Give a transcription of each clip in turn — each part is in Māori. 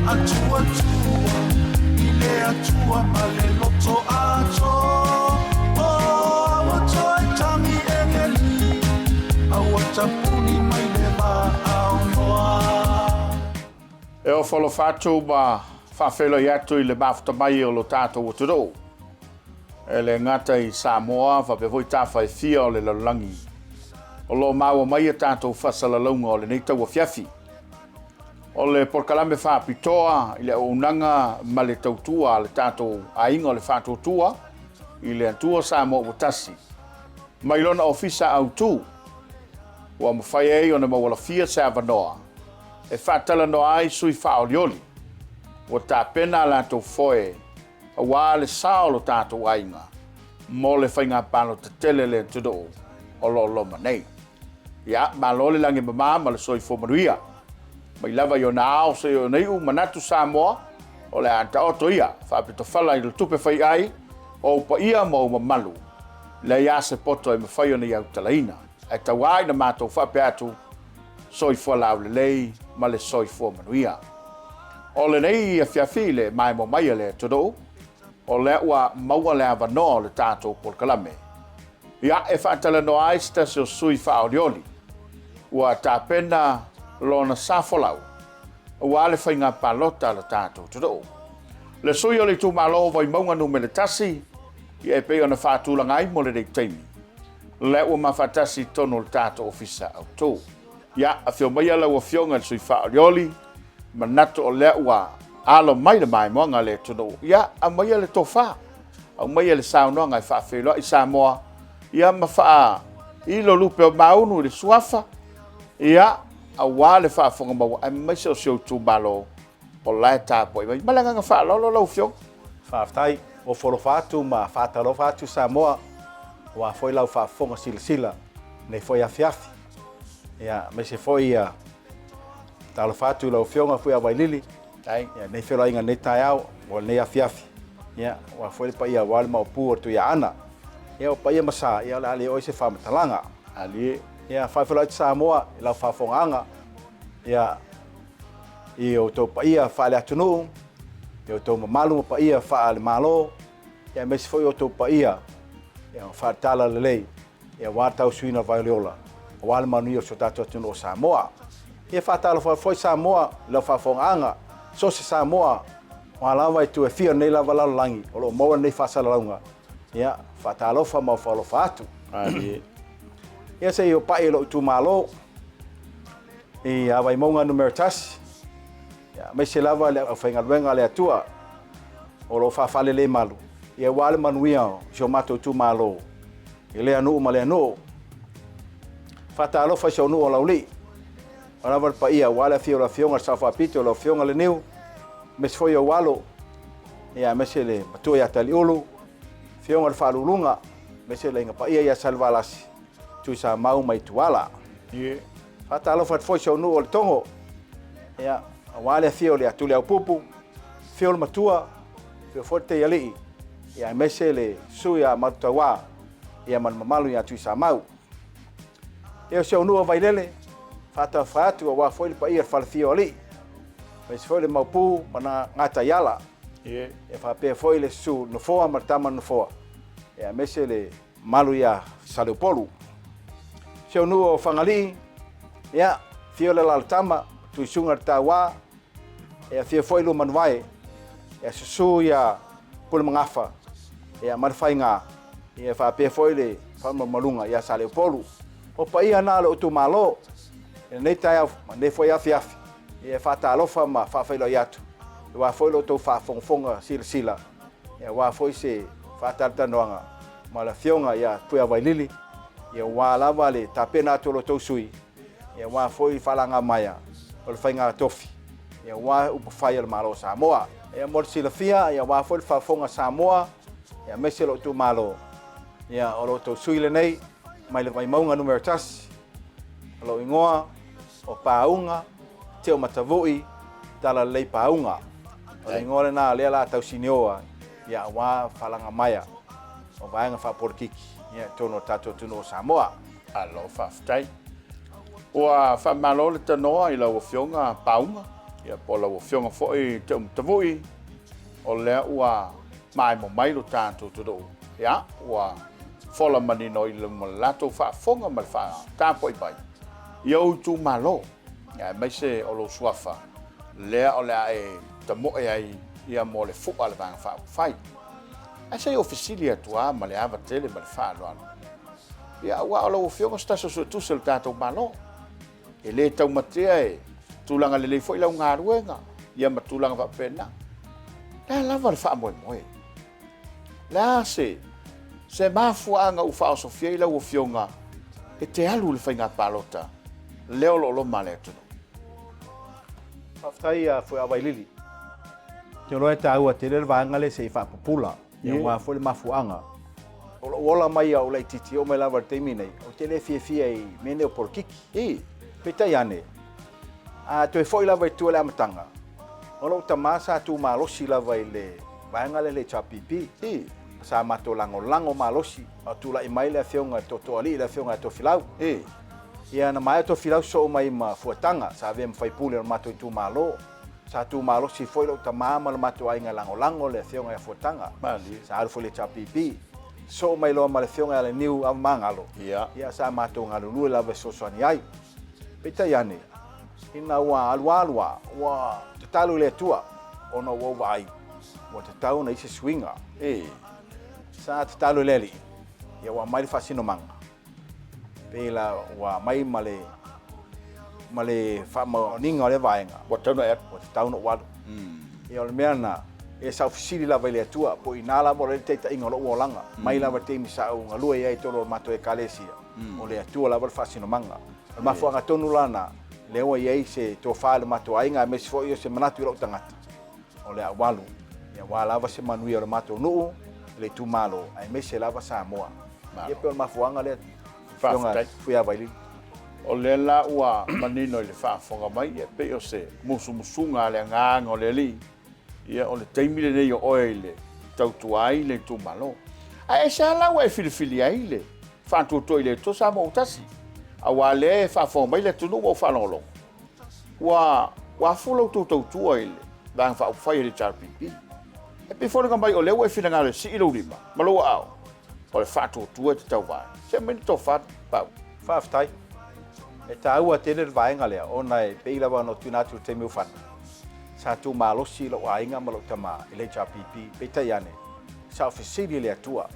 atua ile atua male loto ato o atua tangi egeli awatapuni mai le ma aonoa e o folo fatu ba whawhelo i atu i le mafuta mai o lo tātou o turo. E le ngata i Samoa, whapewhoi tāwhai fia o le lalangi. O lo maua mai a tātou whasalalaunga o le neitau o fiafi. O le porkalame whapitoa i le unanga ma le tautua le tātou ainga o le whātautua i le antua Samoa o tasi. Mai lona ofisa au tū, ua mawhai ei o na mawala fia sa avanoa. E whātala no ai sui whaolioli. O tā pena la tō foe, a wā le sao tātou ainga, mo le whainga pāno te tele le tudo o lo loma nei. Ia, ma lole langi mamā ma le soi fo manuia. Mai lava i o na ao se o nei u manatu Samoa, o le anta oto ia, whapito whala i le tupe whai ai, o upa ia mo mamalu. Le ia se poto e mawhai o nei au talaina. E tau ai na mātou whape atu, soi fo lau le lei, ma le soi fo manuia. O le nei a fiafile mai mo mai le todo o le ua maua le avanoa le tātou porkalame. Ia e whaatala no aista se o sui whaorioli. Ua tāpena lona safolau. Ua le whainga palota le tātou todo. Le sui o le tū malo vai maunga nume le tasi i e peo na whaatulangai mo le rei teimi. Le ua mawhatasi tono le tātou ofisa au tō. Ia a fio mai ala ua fionga le sui whaorioli. Manato o lea ua alo mai le mai moanga le tono. Ia, a mai le tofa. Au mai le saunoa ngai whaafelo i Samoa. Ia mawha ilo lupe o maunu le suafa. Ia, a wale whaafonga maua. Ai mai se o sio tu malo o lai tāpo. Ia, malanga nga wha lolo lau fiong. Whaaftai, o foro whaatu ma whaataro whaatu Samoa. Wa foi lau whaafonga sila. Nei foi a fiafi. Ia, mai se foi a talo fatu lau fionga fui a wailili. Ai, ya nei felo inga nei tai au, o nei afiafi. Ya, wa foi pa ia wale mau pu tu ya ana. Ya pa ia masa, ya la ali o se fa matalanga. ali Ya fa felo sa moa, lau fa fonganga. Ya i o to pa ia fa le atunu. Ya to malu pa ia fa le malo. Ya mes foi o to pa ia. Ya fa tala le lei. Ya wa tau suina vailiola. Wale manu o so tatu atunu o Samoa. Ia whaatalo foi Samoa, lau whaafonganga, so se Samoa, wa lawa i tu e fia nei lava langi, o lo maua nei whaasalaunga. Ia, whaatalo wha mau whaalo whaatu. ali Ia se i o pai lo tu malo, i awai maunga numero tasi. Ia, me se lava le whainga luenga le atua, o lo whaafale le malu. Ia wale manuia o, si o mato tu malo. I le anu ma le anu. Whaatalo wha si o nu o lauli. Ona va pa ia wala fio la fionga sa fa pito la fionga le neu mes foi o walo ia mesele patu ia tali ulu fionga fa lulunga mesele nga pa ia salvalas tu sa mau mai tuala ie fata lo fa foi so no o tongo ia wala fio le atuli au pupu fio le matua fio forte ali ia mesele suia matawa ia man mamalu ia tu sa mau ia so no vai lele fata fatu wa foi pa ia falfio ali mas foi le mapu mana ngata yala ie e fa pe foi le su no foa martama no foa e mesele malu ya Soalepule se no o fangali ya fio le laltama tu sungar tawa e fio foi lo manwai e su ya pul mangafa e marfainga e fa pe foi le fa malunga ya Soalepule o pa ia na lo tu malo e nei tai au nei foi afiafi e whaatalofa ma whawhailo iatu e wa foi lo tau whafonga sila e wa foi se whaatartanoanga ma la fionga ia pui availili e wa lava le tapena atu lo tau sui e wa foi whalanga maia o le whainga tofi e wa upa whai al malo Samoa e mor sila fia e wa foi whafonga Samoa e mese lo tu malo e o lo tau sui le nei mai le vai maunga numero tas lo ingoa o paunga te o matavui tala lei paunga o ingoa na le la tau sinioa ya wa falanga maya o vaenga fa porkiki ya tono tato tuno Samoa alo whaftai. Ua whamalo le tanoa i lau fionga paunga. Ia pola o fionga foi te tavui o le ua mai mo mai lo tanto todo. Ia ua fola manino i le malato fa fonga mal fa tapo i bai. Ia o tu malo. Ia mai se o lo suafa. Le o le e tamo e ai ia mo le fu ala bang fa fai. Ai sei officilia tua ma le ava tele ma le fa lo. Ia ua o lo fionga sta so tu sel tato malo. E le tau matea e tulanga le foi la unga ruenga ia matulanga va pena la lava le fa mo mo la se mafuanga u fa so fie la u fionga e te alu le fainga palota leo lo male tu Aftai a foi availili te lo eta ua te le vanga le se fa popula ia wa foi mafuanga ola mai au le titi o me lava te minei o te le fie i mene o por kiki peta yane to foi lava tu le amatanga o lo tamasa tu malosi lava ile vaenga le chapipi sa mato lango malosi o tu la email a fionga to ali la fionga to filau ia na mai to filau so mai ma fuatanga sa vem fai pule mato tu malo sa tu malosi foi lo tamama le mato ainga lango le fionga e fuatanga mali sa al foi le chapipi so mai lo ma le fionga le niu a mangalo ia sa mato ngalu lava so soni ai peta yane ina wa alwa wa tatalu le tua ona wo vai wa tatau na ise swinga sa tatalu leli ya wa mai fasino manga pela wa mai male fa ma ninga le vaenga wa tau na wa tatau no wa ya le mena e sa ofisili la vai le tua po inala mo le teta inga lo langa mai la te mi sa unga lu e to lo mato e kalesia o le tua la fasino manga ma fo nga tonu lana le o ye se to fa le mato ainga me se fo yo se manatu lo tangata o le awalu ya wala va se manui o le mato no le tu malo ai me se lava sa moa ye pe ma fo nga le fa fu ya vai o le la ua manino le fa fonga mai e pe o se musunga le nganga o le li ia o le taimile nei o oile tau tuai le tu malo ai sa la wa filifili ai le fa tu toile to sa mo tasi awale fa fo mai le tunu mo fa lolo wa fulo tu ele bang fa fa ile charpi e pe fo nga mai o le we fina ngale si ilo lima malo au o le fa tu e tau vai se men to fa pa fa ftai e tau te le vai ngale ona e pe la no tu na tu te mi fan sa tu malo si lo ainga malo tama ile charpi pe tayane sa ofisili le tua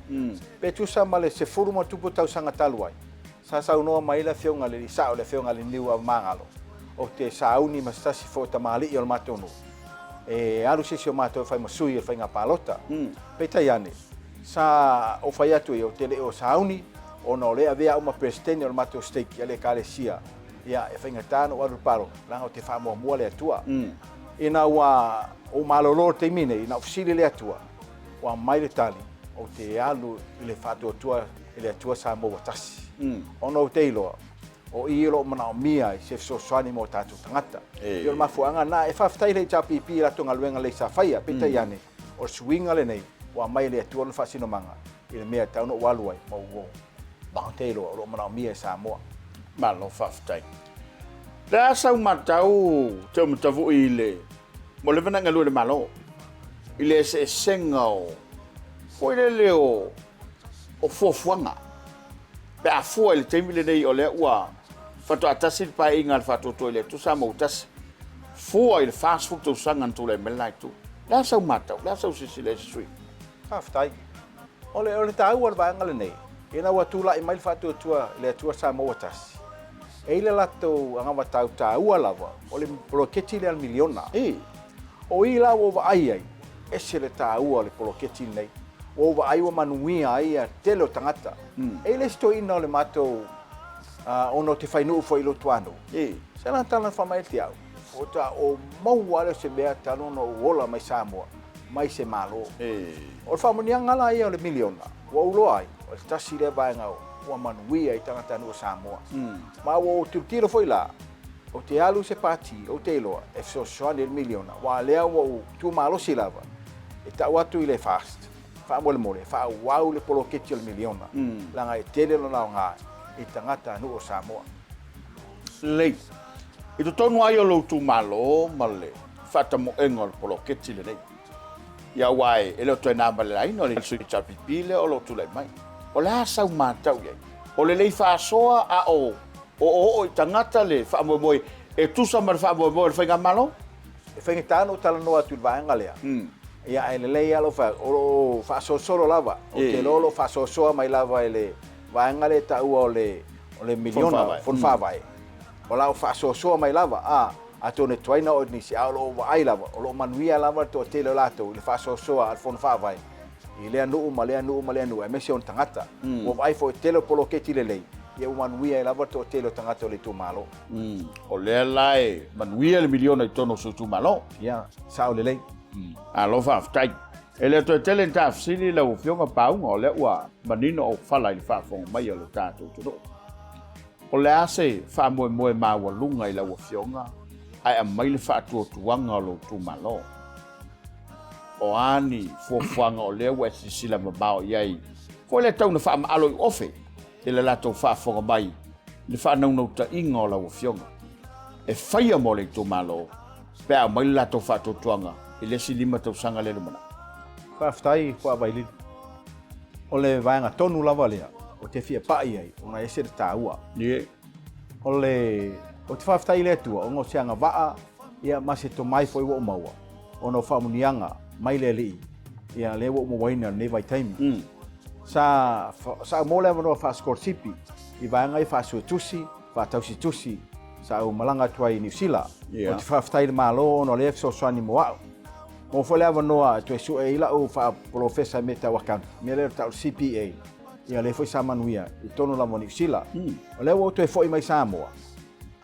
pe tu sa male se furuma tu tau sanga taluai sa uno mai la fionga le sa le fionga le niu mangalo o te sauni ma sta si fota mali o matono e alu se o mato fai masui e fai nga palota peta yane sa o fai atu o te le o sauni o no le avea uma presidente o mato stake le kalesia ia e fai nga tano o palo la o te fa mo le atua ina wa o malolo te mine ina ofisili le atua wa mai le tali o te alu le fato tua le atua sa mo watasi ono teilo o ilo mana mia se so swani mo tatu tangata yo mafuanga na e faftai le chapipi la tonga luenga le safaya pita yane o swinga le nei wa mai le tu on fasino manga ile mea tauno waluai mo wo ba teilo o mana mia sa mo malo faftai la sa matau te mtavu ile mo le vana ngalu le malo ile se sengao foi le leo o fofuanga pe a fo ele temile nei ole ua fato atasi pa inga fato toile tu sa mo tas fo ele fast food to sangan to le melai tu la sa mata la sa sile sui aftai ole tau al vanga le nei ina wa tu la email fato tua le tua sa mo tas ele la to anga wa tau lava ole bloketi le al miliona o ila wo ai ese le tau ole bloketi nei o va ai o manuia ai a telo tangata ele sto ina le mato ono te fai no foi lo tuano se la tala fa mai tiao o ta o mau ale se bea tano no ola mai Samoa mai se malo o fa mo nianga la ia le miliona o lo ai o sta si le vai nga o manuia i tangata no Samoa ma o tu tiro foi la o te alu se pati o te loa e so so le miliona wa le o tu malo si lava e ta watu ile fast fa mo le fa wow le polo ke til miliona la nga tele lo nga i tangata no Samoa lei I to tonu ai o lo tu malo male fata mo engol polo ketile nei ia wai ele to na bale ai no le sui chapi pile o lo tu le mai o la sa ma tau ye o le fa soa a o tangata le fa mo mo e tu sa mar fa mo fa ngamalo e fa ngitano tala no atu va ngalea ia ele le ia lo fa so solo lava o te lolo fa so mai lava ele va ngale ta o le miliona fon fa vai o la fa so mai lava a tone toina o ni si alo ai lava o lo manuia lava to te lo lato le fa so al fon fa vai i le anu e mesi on tangata o vai fo te lo polo ke ti le lei ia manuia lava to te lo tangata le tu malo o le lai manuia le miliona i tono so tu malo ia sa o le lei a lo fa tai ele to tele ta sili le o fionga pau ngo le wa manino o fa lai fa fo mai o lo tato tu o le ase fa mo ma wa lunga i la o fionga ai a mai le fa tu tuanga lo tu malo o ani fo fanga o le wa sila ma bao yai ko le tau na fa ma alo ofe ele la to fa fo mai le fa no ta ingo la o fionga e faia mo le tu malo pe a mai la to fa tu tuanga ele silima to sanga le mana fa ftai ko availi o le vaanga tonu lava lea o te fia pai ai ona ese ta ua ye o le o te fa ftai le tua o ngo sianga vaa ia mase to mai foi wo maua ono fa munianga mai le li ia le wo mo waina ne vai time sa mo le no fa scorsipi I vaanga I fa su tusi fa tausi tusi sa o malanga tuai New Zealand o te fa ftai le malo no le so swani mo mo foi leva noa tu su e ila o fa professor meta wakan me le tal CPA ia le foi samanuia I tono la New Zealand o le o tu foi mai Samoa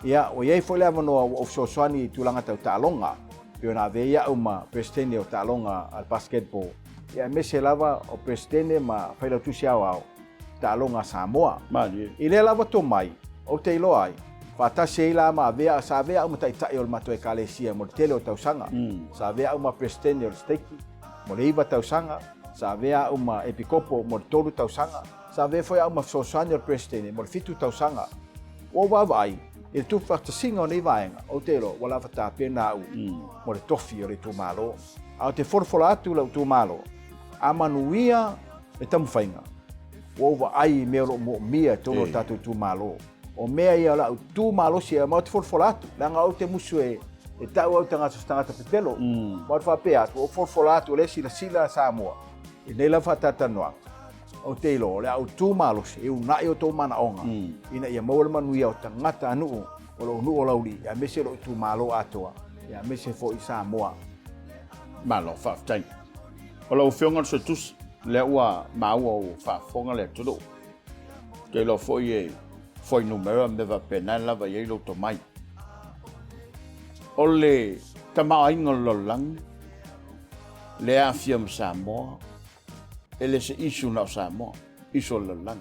ia o ye foi leva noa o so swani tulanga tau talonga pe na veia uma presidente o talonga al basketball ia me se lava o presidente ma fai la tu siao talonga Samoa I le lava to mai o te ilo ai Fata seila ma vea sa vea uma tai tai o mato e kalesia mo tele o tausanga sa vea uma presidente o steki mo leiva tausanga sa vea uma epikopo mo tolu tausanga sa vea foi uma sosani o presidente mo fitu tausanga o va vai e tu fata singa o nei vaenga o telo wala fata pena u mo le tofi o le tu malo a te forfolatu la tu malo a manuia e tamu fainga o va ai me mo mia tono tatu tu malo o mea ia la tu malo sia mo te forfolatu langa o te musu e tau au tangata pepelo mo fa pea o forfolatu le sila Samoa e nei la fatata noa o te lo le au tu malo e una i o to mana onga ina ia mo le manuia o tangata anu o lo nu o lauli ia mese lo tu malo atoa ia mese fo I Samoa malo fa tai o lo fionga so tus le wa ma o fa fonga le tudo te lo foi numero me va pena la va yelo to mai ole tama ingol lo lang le afiam Samoa ele se isu na Samoa isu lo lang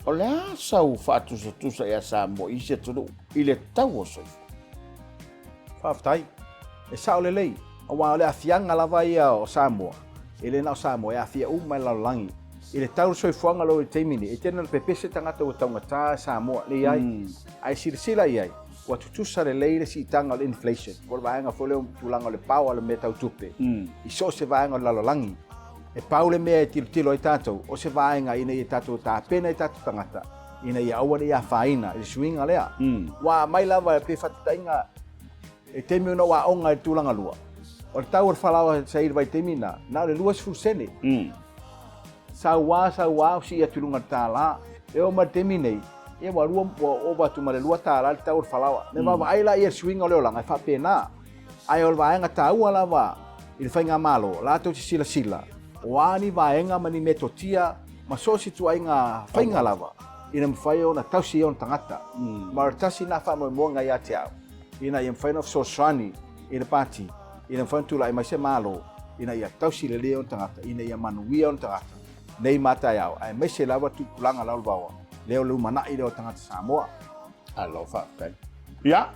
ole sa u fatu so tu sa ya Samoa I se tudo ile tau so fa ftai e sa ole lei o wa le afianga la vai o Samoa ele na Samoa ya afia u mai la langi Ile tau soi fuanga lo te mini e tena le pepese tangata o taungata Samoa le ai sirsila ai wa tutusa le leire si tanga le inflation por vaanga fole tulanga le pau le meta tupe I so se vaanga la langi e pau le me tilo I tato o se vaanga ina I tato ta pena I tato tangata ina ia awa ia faina I swinga lea wa mai lava pe fatatainga e temi no wa onga tulanga lua o tau falawa sai vai temina na le luas fusene sa wa si ya tulunga tala e o matemi nei e wa rua o ba tu mare lua tala tau falawa ne va ai la ia swing o le langa fa pena ai ol vaenga tau ala va il fainga malo la to sila o ani vaenga mani metotia ma so si tu ainga fainga lava ina mfai ona tau si on tangata mar tasi na fa mo nga ya tia ina im fain of so swani ina party ina fan tu la mai se malo ina ia tau si le on tangata ina ia manuia on tangata nei mata yao ai me se lava tu kulanga la bawa leo lu mana I leo tangata Samoa alo fa tai ya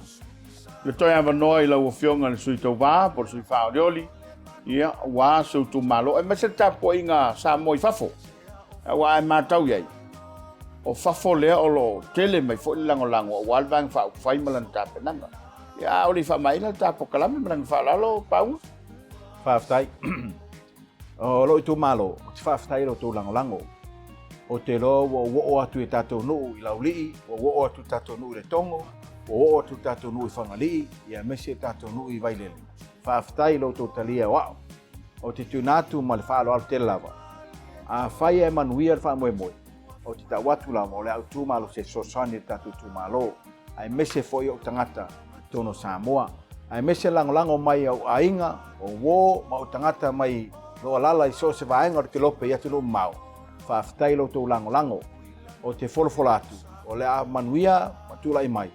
le toia va noi la o fionga le sui to va por sui fa olioli ya wa so tu malo e me se ta po inga Samoa I fafo wa ai matau yai o fafolea o lo tele mai fo lango o walvang fa fai malan tapenanga ya o li fa mai la tapo kalame malan fa lalo pau Whaftai. O lo i tō malo, te whaftai lo tō lango. O te lo o atu e tātou nuu i laulii, o atu tātou nuu i le tongo, o atu tātou nuu i whangalii, ia mese tātou nuu i vailele. Whaftai lo tō talia wao. O te tūnātu ma le whaalo al te lava. A whai e manuia le wha moe moe. O te tau watu lava o le au tū malo se sosani tātou tū malo. Ai mese foi o tangata tono Samoa. Ai mese lango mai au ainga o wō ma o tangata mai loa lala i so se vaenga o te lope i atu lo mau. Whaftai lo tō lango o te wholofola atu. O le a manuia matula i mai.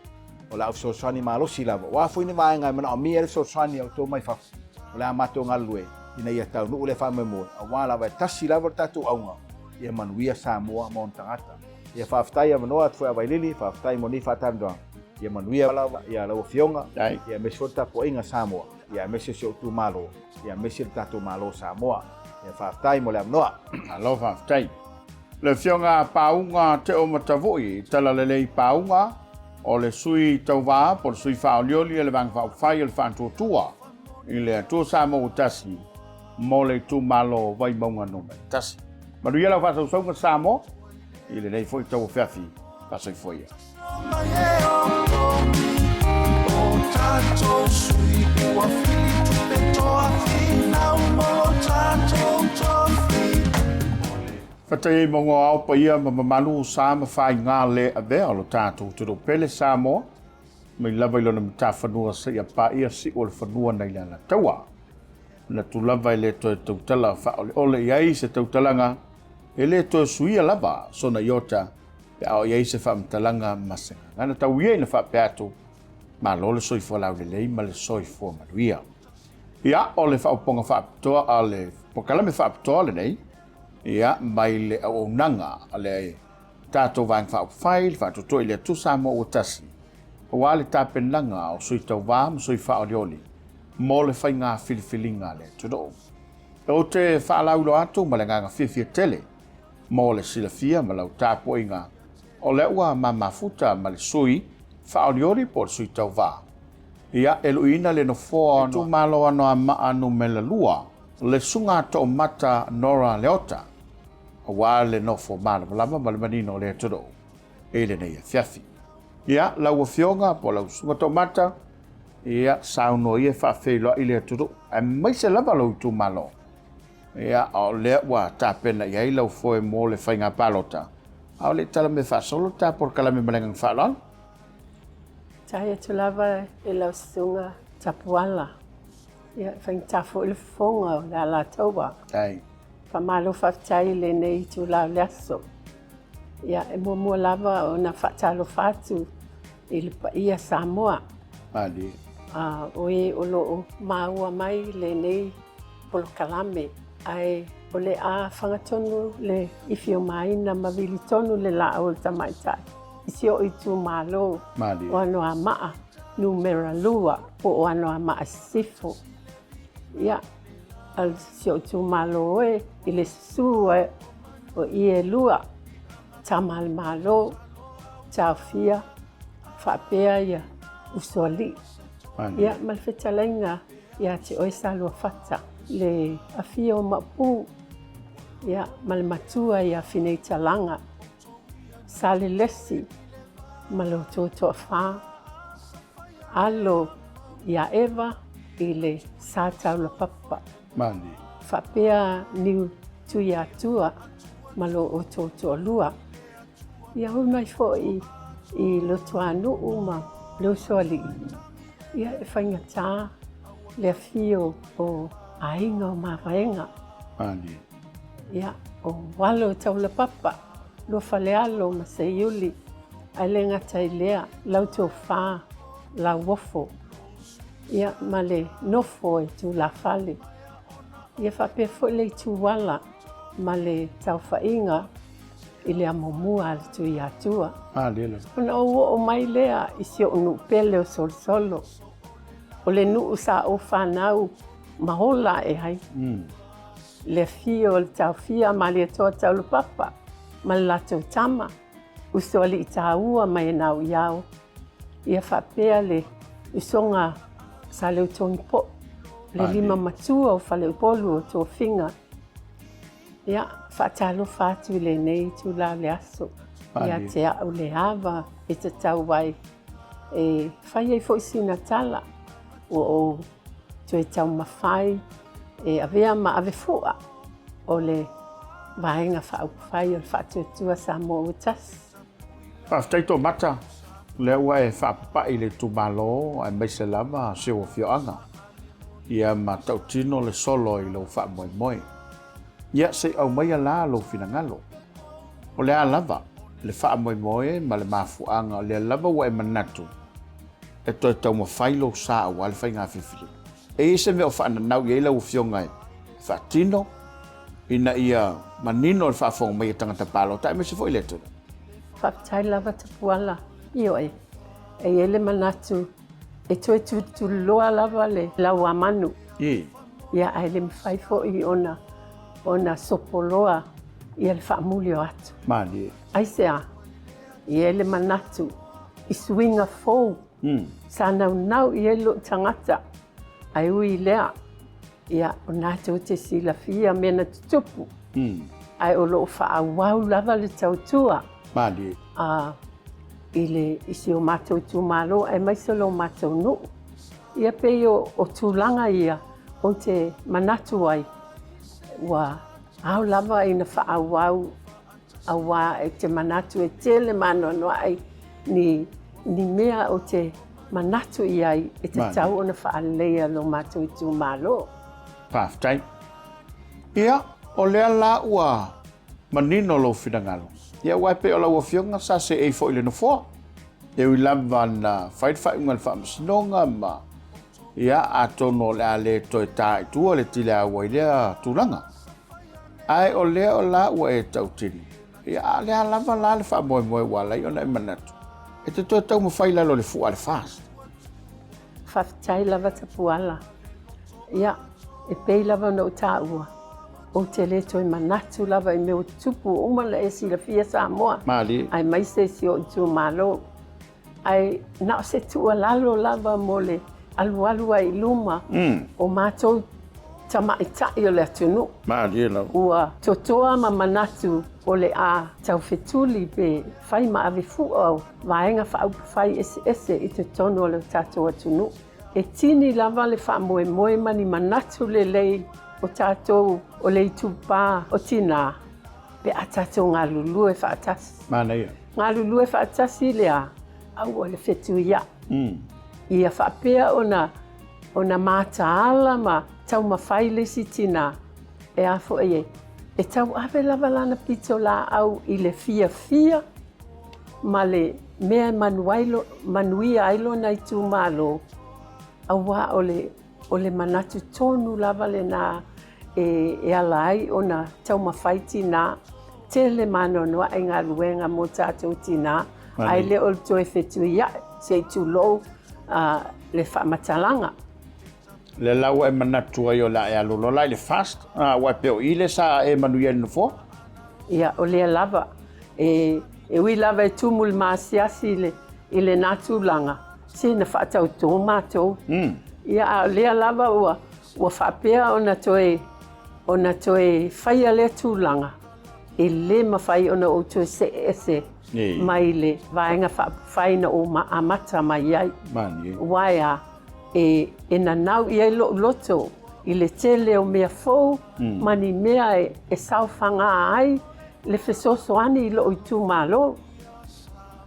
O le au sosani malosi lava. Wafo ini vaenga i mana o mia le sosani au tō mai whafu. O le a mato ngalue. Ina ia tau nuu le whaame moe. A wala vai tasi lava tatu aunga. Ia manuia Samoa ma on tangata. Ia whaftai a manoa atu whea vailili. Whaftai mo ni whatandoang. Ia manuia lava, ia lau fionga, ia mese fota po inga Samoa, ia mese se tu malo, ia mese tatu malo Samoa, ia whaftai mo le amnoa. Alo whaftai. Le fionga paunga te o matavoi, tala lelei paunga, o le sui tau wā, por sui whaolioli, le vang whawhai, le whantua, i le atua Samoa utasi, mo le tu malo vai maunga nome, tasi. Manuia lau whatau saunga Samoa, i le nei foi tau whiawhi, pasoi foi. Fatai mongo au pa ia ma mamalu sa ma fai ngā le a vea lo tātou te do pele Samoa. Mai lava ilona mta whanua sa ia pa ia si o le whanua nei lana taua. Na tu lava i le toe tautala wha ole iai se tautalanga. E le toe suia lava sona iota pe au iai se whamtalanga masenga. Ngana tau iai na whapeato ma lo le soifua lau le lei ma le soifua maruia. Ia o le whauponga whaapitoa a le pokalame whaapitoa le nei. Ia mai le au nanga a le tātou vang whaupwhai, le whaatotoi le atu Samoa o tasi. O wale tāpenanga o sui tau wām, sui whaorioli. Mo le whai ngā whiliwhilinga le tudo. E o te whaalaulo atu ma le nganga whiwhia tele. Mo le silafia ma lau tāpoinga. O le ua ma mafuta ma le sui, whaorioli po le sui tau wā. Ia eluina le no fōa tu malo ano a maanu me le lua. Le sunga to mata nora leota. O wale no fo malo lama ma le manino le tudo. E le nei fiafi. Ia lau fionga po lau sunga to mata. Ia sauno ia whawhelo i le tudo. E mai se lava lau tu malo. Ia o le ua tāpena iai lau foe mo le whainga palota. Au le tala me whasolo tā por kalame malengang whalal. Taia tu lava e lau sunga tapuala. Ia whaing tafo i le fonga o la la taua. Ai. Whamalo whaftai le nei tu lau leaso. Ia e mua lava o na whatalo whatu i le paia Samoa. Ali. O e o loo maua mai le nei polo kalame. Ai o le a whangatonu le iwhio mai na mawili tonu le la o le tamaitai. Isi o i tu malo Mali. o ano a maa numera lua o ano a maa sifo. Ia, al si o tu malo e i le sue o i e lua tamal malo, tawhia, whapea ia usoli. Ia, malwhetalenga ia te oisa lua whata. Le awhio mapu, ia malmatua ia whinei talanga. Sale lesi, malo tō whā. Alo ia Eva i le sātau la papa. Mali. Whapea niu tui atua, malo o tō lua. Ia hui mai fo i loto anu uma lo soali. Ia e whainga tā le awhio o ainga o mawaenga. Mali. Ia o walo tau la papa. Lo falealo ma se iuli. Ai le ngata i lea lau tō whā, lau wofo. Ia ma le nofo e tu la fale. Ia whapea fo le tu wala ma le tau whainga i le amomua le tu i atua. Lele. Ona o mai lea i si o nu pele o solo. O le nuu sa o whanau mahola e hai. Le fio o le tau fia ma le toa tau papa. Ma le latou tama. usoli itaua mai nau iau. Ia whapea le usonga sa leo toni po. Le lima matua o Soalepule o tō whinga. Ia, whaatalo whātu le nei tu la le aso. Ia te au le hawa e te tau wai. E whai ei fo sina tala o tu e tau mawhai e avea ma ave fua o le vaenga whau whai o le whaatuatua sa mo utas. Whaftai tō mata, lea ua e whapapai le tūmalo ai mai se lava se o whioanga. Ia ma tau tino le solo i lau wha moe moe. Ia se au mai ala lo finangalo. O lea lava, le wha moe moe ma le mafuanga o lea lava ua e manatu. E toi tau ma whailo sa au ale whai ngā whiwhiri. E ise me o wha ananau i eila u whiongai. Wha tino, ina ia manino le wha whonga mai e tangata palo. Tai me se fo i leto. Whaptai lava tapuala. Io e. E ele manatu. E toi tu loa lava le lau amanu. Ia ai le mwhai fo i ona sopoloa i ele whaamulio atu. Mani. Ai se a. I ele manatu. I swinga fou. Sa nau i elo tangata. Ai ui lea. Ia o nātou te sila fia mena tutupu. Ai o loo whaawau lava le tautua. Mani. I si o mātou tūmalo, ai mai se lo mātou no. Ia pei o tūlanga ia, o te manatu ai. Wa au lava ina whaawau, awa e te manatu e tele mano no ai, ni mea o te manatu i ai, e te tau ona whaalea lo mātou tūmalo. Pāwhtai. Ia, o lea la ua manino lo whingalo. Ia waipe o lau whionga sa se e fo ile no fo. E ui lava na whai ungan whaamasinonga ma. Ia atono le ale toi tā i tua le tile a wailea tūranga. Ai o lea o la ua e tautini. Ia lea lava la le wha moe moe walai o na e manatu. E te toi tau ma whai lalo le fua le fast. Whaftai lava tapuala. Ia, e pei lava no tā ua. O te le toi manatu lava i meo tupu umala e sila fia sa moa. Mali. Ai mai se si o tu malo. Ai na se tua lalo lava mo le alu ai luma. O mātou tamaitai o le atunu. Mali lau. Ua totoa ma manatu o le a tau fetuli pe whai ma ave fua au. Vaenga whau whai ese i te tono o le tātou atunu. E tini lava le wha moe moe mani manatu le lei o tātou o le tupā o tina pe a tātou ngā lulu e whaatasi. Mana ia. Ngā lulu e whaatasi lea au o le whetu ia. Ia whapea ona mātaala ma tau mawhaile si tina e afo e e tau awe lava lana pito la au i le fia ma le mea manuia ailo nei tu malo awa o le manatu tonu lava le na e alai ona tau mawhaiti na tele mano noa e ngā luenga mo tātou tina ai le o toi whetu ia se tu lou le whamatalanga. Le lau e manatu ai o la e alolo lai le fast wai peo i le sa e manuia no fo. Ia o le lava e ui lava e tumul maasiasi i le natulanga se na whaatau tō mātou. Ia lea lava ua whapea ona toe whaia le tūlanga. E le mawhai ona o toe se ese mai le vaenga whaina o amata mai ai. Waia e na nau i ai loto i le tele o mea fou, mani mea e sauwhanga ai le whesosoani i lo i tū malo.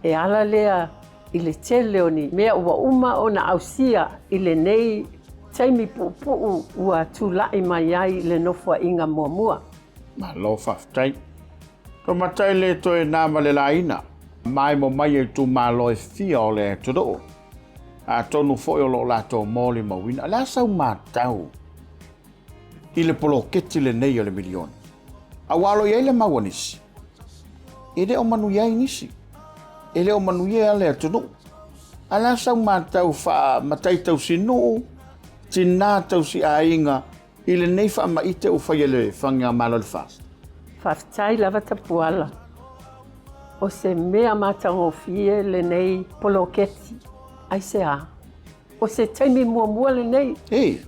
E ala lea i le tele o ni mea ua uma o na ausia i le nei taimi pupu ua tūlai mai ai le nofua inga muamua. Malo whaftai. Ko matai le toi nāma le laina. Mai mo mai e tū malo e fia o le tudo. A tonu foi o lo lato moli mawina. La sau mātau. I le polo keti le nei o le milioni. A walo iai le mawanisi. E le o manu iai nisi. E le o manu iai le atunu. A la sau mātau wha matai tau sinu. Tina tau si ainga. I le nei wha maite u whai le whangia malo le fast. Whaftai lava tapuala. o se mea matangofie le nei poloketi. Ai se a. O se taimi mua le nei.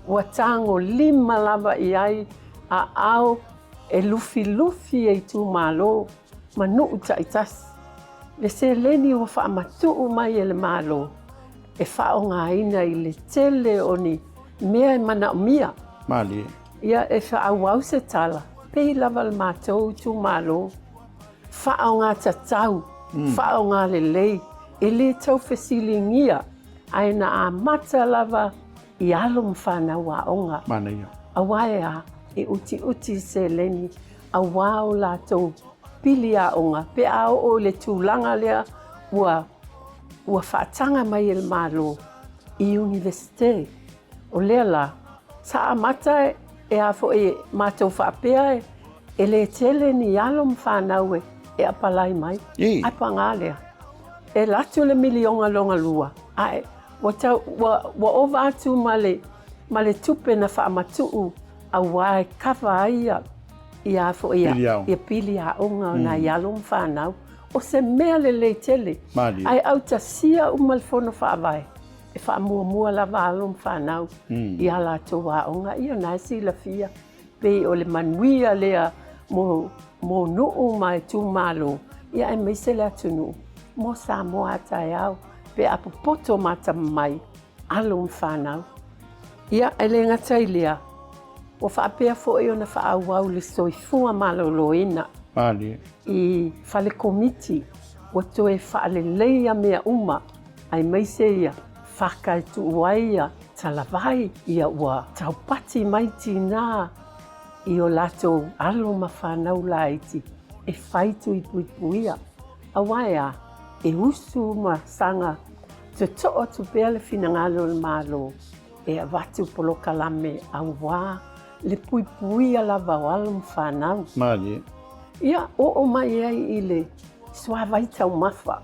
Ua tango 5 lava i ai a ao e lufi e tu malo. Ma nuu taitas. Le se leni ua whaamatuu mai e le malo. E whaonga ina i le tele o ni mea mana mia. Mali. Ia e whaawau se tala. Pei lava le mātou tu malo. Whaonga tatau. Whaonga le lei. E le tau whesilingia. Aina a mata lava i alo mwhanau a onga. Mana ia. Awae a e uti se leni. Awao lātou pili a onga. Pe ao o le tūlanga lea ua whaatanga mai e le malo i universite. O lea la, sa a mata e a fo e mātou whaapea e le tele ni alo mwhanau e apalai mai. Ai pangalea. E latu le milionga longa lua. Ai, wa ova atu ma le tupe na whaamatuu a wae kawa aia i a fo ia pili a onga na ialo mwhanau. O se mea le tele. Ai au ta sia umalfono whaavai. E whaamua lava alo mwhanau i ala toa onga. Ia nai si la fia. Pei o le manuia lea mo nuu mai tu malo. Ia e meise lea tunu. Mo sa mo atai au. Pe apopoto mata mai. Alo mwhanau. Ia e le ngatai lea. O whaapea fo e ona whaawau le soifua malo loina. Mali. I whale komiti. Wa toe whaale leia mea uma. Ai meise ia. Whakai tu waia. Talavai ia ua. Taupati mai tina. I o lato alo ma whanau laiti. E whaitu i puipuia. Awaia. E usu ma sanga. Te toa tu pea le finangalo le malo. E avatu polo kalame au wā. Le puipuia lava o alo mwhanau. Mali. Ia o mai ai i le swavai tau mawha.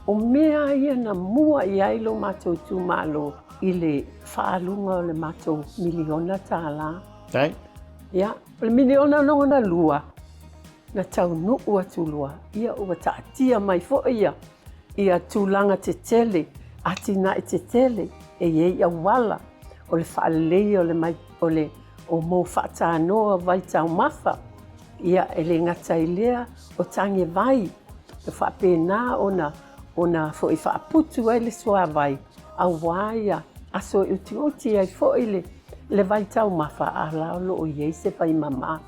O mea ia na mua i ai lo mātou tu malo i le whaalunga o le mātou miliona tāla. Tai? Ia, le miliona nongona lua. Na tau nuu atu lua. Ia ua taatia mai fo ia. Ia tūlanga te tele. Atina e te tele. E iei awala. O le whaalei o le mai o mo whaatanoa vai tau mawha. Ia e le ngatai lea o tange vai. E whaapena ona fo i whaaputu ai le soa vai. A waia aso i uti ai fo i le vai tau mawha a laolo o iei se vai mama.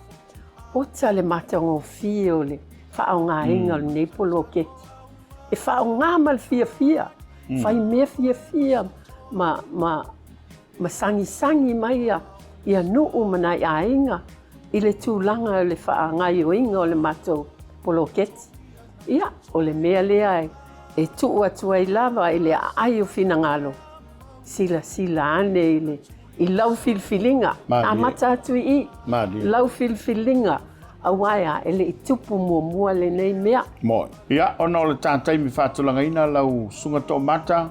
Ota le matango fie o le whaonga inga o le neipolo keti. E whaonga mal fia. Whai mea fia ma sangi mai ia nuu manai a inga. I le tūlanga o le whaangai o inga o le matou poloketi. Ia, o le mea lea e tuu atua i lava i le ai o finangalo. Sila ane i lau filfilinga. A mata atu i lau filfilinga. A waia e le i tupu mua le nei mea. Moi. Ia, ona o le tātai mi whātulanga ina lau sunga tō mata.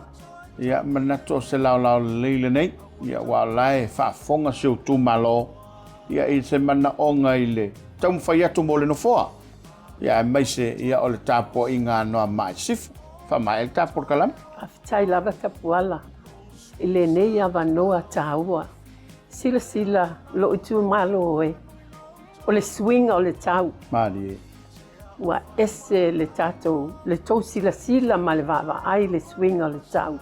Ia, manato se lau leile nei. Ia, wā lai whaafonga siu tū malo. Ia i se mana onga i le tau mwhai atu mo le no foa. Ia e maise ia o le tāpo i ngā noa mai sifu. Wha mai e tāpo kalami? Awhitai lava tapuala. I le nei awa noa tāua. Sila lo utu malo oe. O le swinga o le tau. Mari e. Ua ese le tātou, le tau sila ma le wawa ai le swinga o le tau.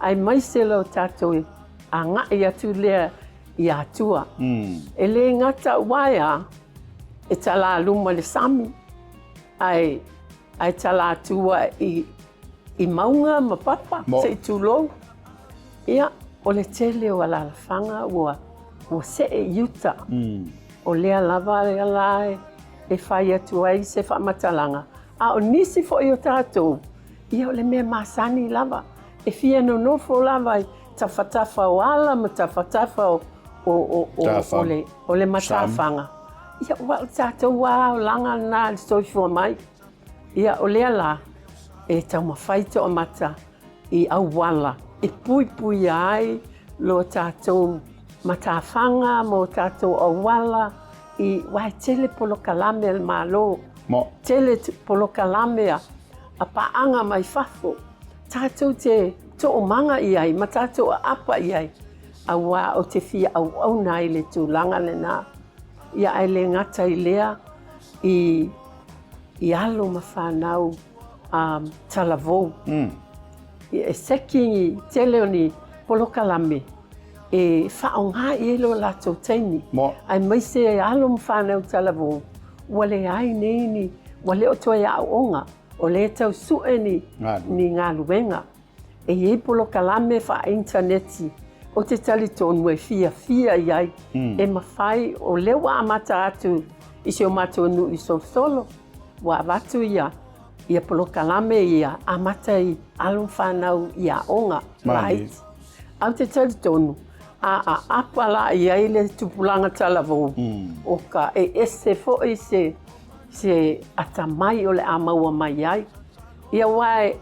Ai maise lo tātou a ngai atu lea i atua. E le ngata waia e tala luma le sami. Ai tala atua i maunga ma papa, se i tūlou. Ia, o le tele o alalafanga ua se e iuta. O lea lava lea lae e whai atua i se whamatalanga. A o nisi fo i o tātou. Ia o le mea masani lava. E fia no nofo lava i tawhatafa o ala ma tawhatafa o le matawhanga. Ia ua o tātou wā o langa nā le soifua mai. Ia o lea la e tau mawhaita o mata i au wala. E pui ai lo tātou matawhanga mo tātou o wala i wai tele polo kalame al malo Mo. Tele polokalame a paanga mai fafo. Tātou te to manga iai, ma tātou a apa iai. A wā o te fia au nā i le tūlanga le nā. Ia ai le ngata i lea i alo ma whanau talavou. E sekingi tele o ni polokalame e whaonga i elo lato teini. Ai maise e alo ma whanau talavou. Wale ai neini, wale o toi au onga. O le tau sue ni ngā luenga. E i polokalame wha interneti. O te tali tonu e fia iai. E mawhai o lewa amata atu i se o matonu i solo. Wa watu ia polokalame ia amata i alum whanau ia onga. Right. Au te tali tonu. A apala iai le tupulanga talavou. O ka e ese fo i se atamai o le amaua mai ai. Ia wae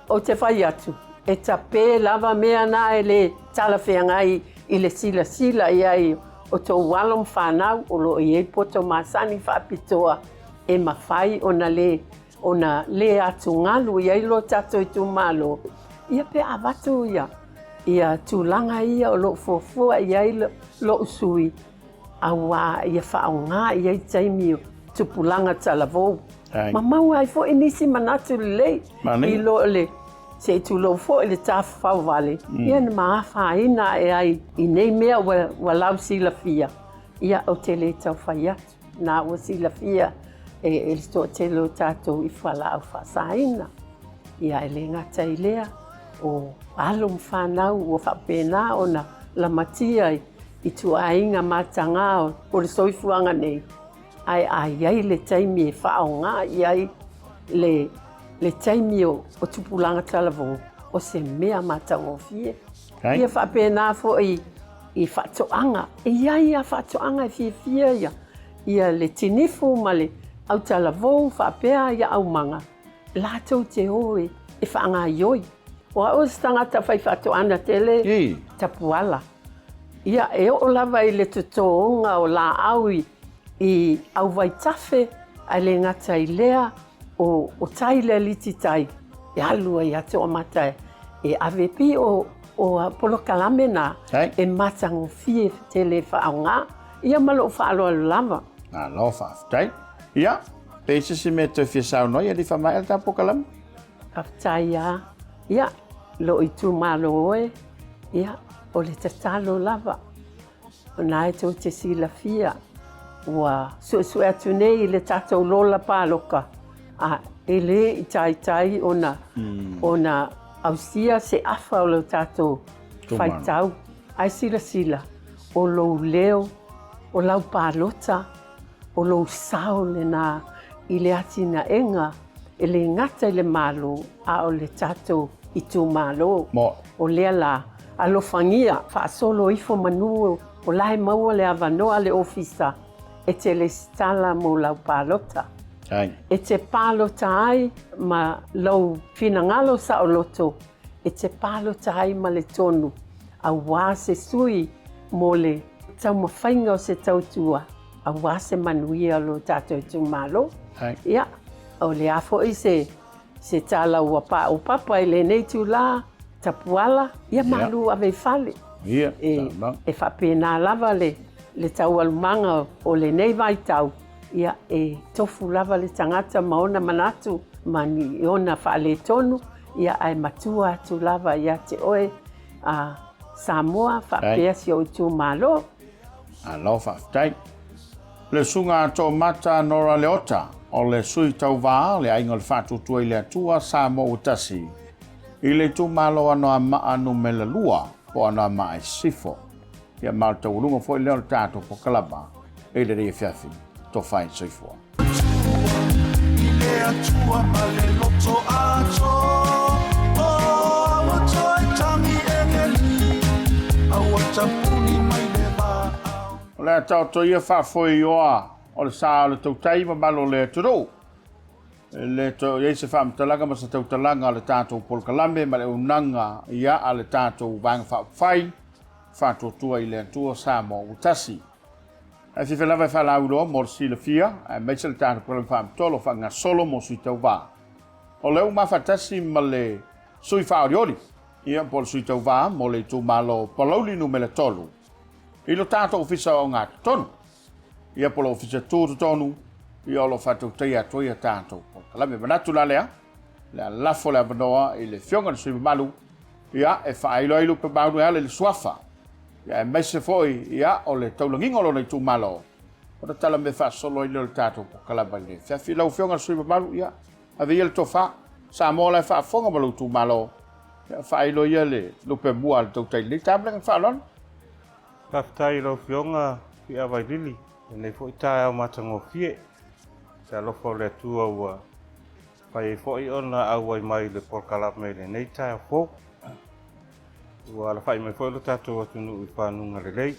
o te whai atu. E tapē lava mea nā e le talawhiangai i le sila iai o tō walom whanau o lo i e poto masani whaapitoa e mawhai ona le atu ngalu iai lo tato i tū malo. Ia pe awatu ia tūlanga ia o lo fofua iai lo usui. Awa ia whaonga iai taimi o tupulanga talavou. Ma mau ai fo inisi manatu lei i lo le se tu lo fo le tafau vale. Ia na maafa ina e ai i nei mea wa lau sila fia. Ia o te le tau whai atu. Nā o sila fia e sto te lo tātou i whala au whasaina. Ia e le ngata i lea o alum whanau o whapena o na la matia i tu ainga matanga o le soifuanga nei. Ai le taimi e whaonga iai le taimi o tupulanga talavou o se mea matanga o fie. Ia whapena fo i whatoanga. Iai a whatoanga i fia ia. Ia le tinifu ma le au talavou whapea ia au manga. Lātou te hoe e whaanga ioi. O au stangata whai whatoana tele tapuala. Ia e o lava i le tutoonga o la aui i au vai tafe ai le ngata i lea o tai le liti tai. E alua i ate o mata e AVP o polokalame na e matango fie tele whaonga. Ia malo whaalo alu lava. Lo whaftai. Ia, peise si me te fia sau noi, ali whamai al tapokalame? Kaftai ia, lo i tu malo oe, ia, o le tatalo lava. Nā e tō te sila fia. Ua sue atu nei le tātou lola pāloka. E le i tai ona ausia se awha o le tātou whaitau. Ai sila. O lou leo, o lau pālota, o lou sao le nā i le atina enga. E le ngata i le malo a o le tātou i tū malo. O lea la alofangia, whaasolo ifo manuo o lai maua le avanoa le ofisa. E te le stala mo lau pālota. E te pālota ai ma lau finangalo sa o loto. E te pālota ai ma le tonu. A wā se sui mo le tau mawhainga o se tautua. A wā se manuia lo tātou i tū malo. Ia, o le afo i se tala ua pā o papa i le nei tū la tapuala. Ia malu ave fale. E whapena lava le tau alumanga o le nei vai tau. Ia e tofu lava le tangata maona manatu mani ona whaale tonu. Ia ai matua atu lava ia te oe a Samoa whapea si o tū malo. Alo whaftai. Le sunga tō mata nora leota o le sui tau vā le ainga le whātutua i le atua Samoa utasi. I le tū malo anoa maanu me le lua o anoa maa e sifo. Ia mau tau urunga fo i leo le tātou po kalaba e le rei fiafi tō whai soifua. I le atua ma le loto ato o awa toi tangi engeli awa tapuni mai le vā. O le tau to ia whafoi oa o le saa le tau tai ma malo le turo. Le to ia se whamtalaga ma sa tau talanga le tātou polkalame ma le unanga ia a le tātou vanga whawhai whātua i le atua Samoa utasi. A si whelawai whalau roa mor sila fia, a meisele tāna pulang whaamtolo whanga solo mo sui tau wā. O leo mawhatasi ma le sui whaoriori, ia pol sui tau wā mo le tū malo palauli nu mele tolu. Ilo tātou ofisa o ngā tonu, ia polo ofisa tūtu tonu, ia olo whatou teia toia tātou. Kalame manatu la lea, le lafo le abanoa i le fionga na sui malu, ia e whaailoailu pe maunu ea le suafa. Ia e meise foi ia o le taulangingo lo nei tū malo. O na tala me wha solo i le tātou po kalama le. Whiawhi lau fionga na sui malu ia, a vei ele tō wha, sa mō lai wha fonga malu tū malo. Ia whailo ia le lupe mua le tau tei le tāblenga wha alon. Taftai lau fionga ki awai lili, nei fo i tāi au matango fie. Sa lofo le tua ua. Pai fo i ona au ai mai le por kalama le nei tāi au fo. Ua la whai mai fo i lo tātou atunu i whanunga le lei.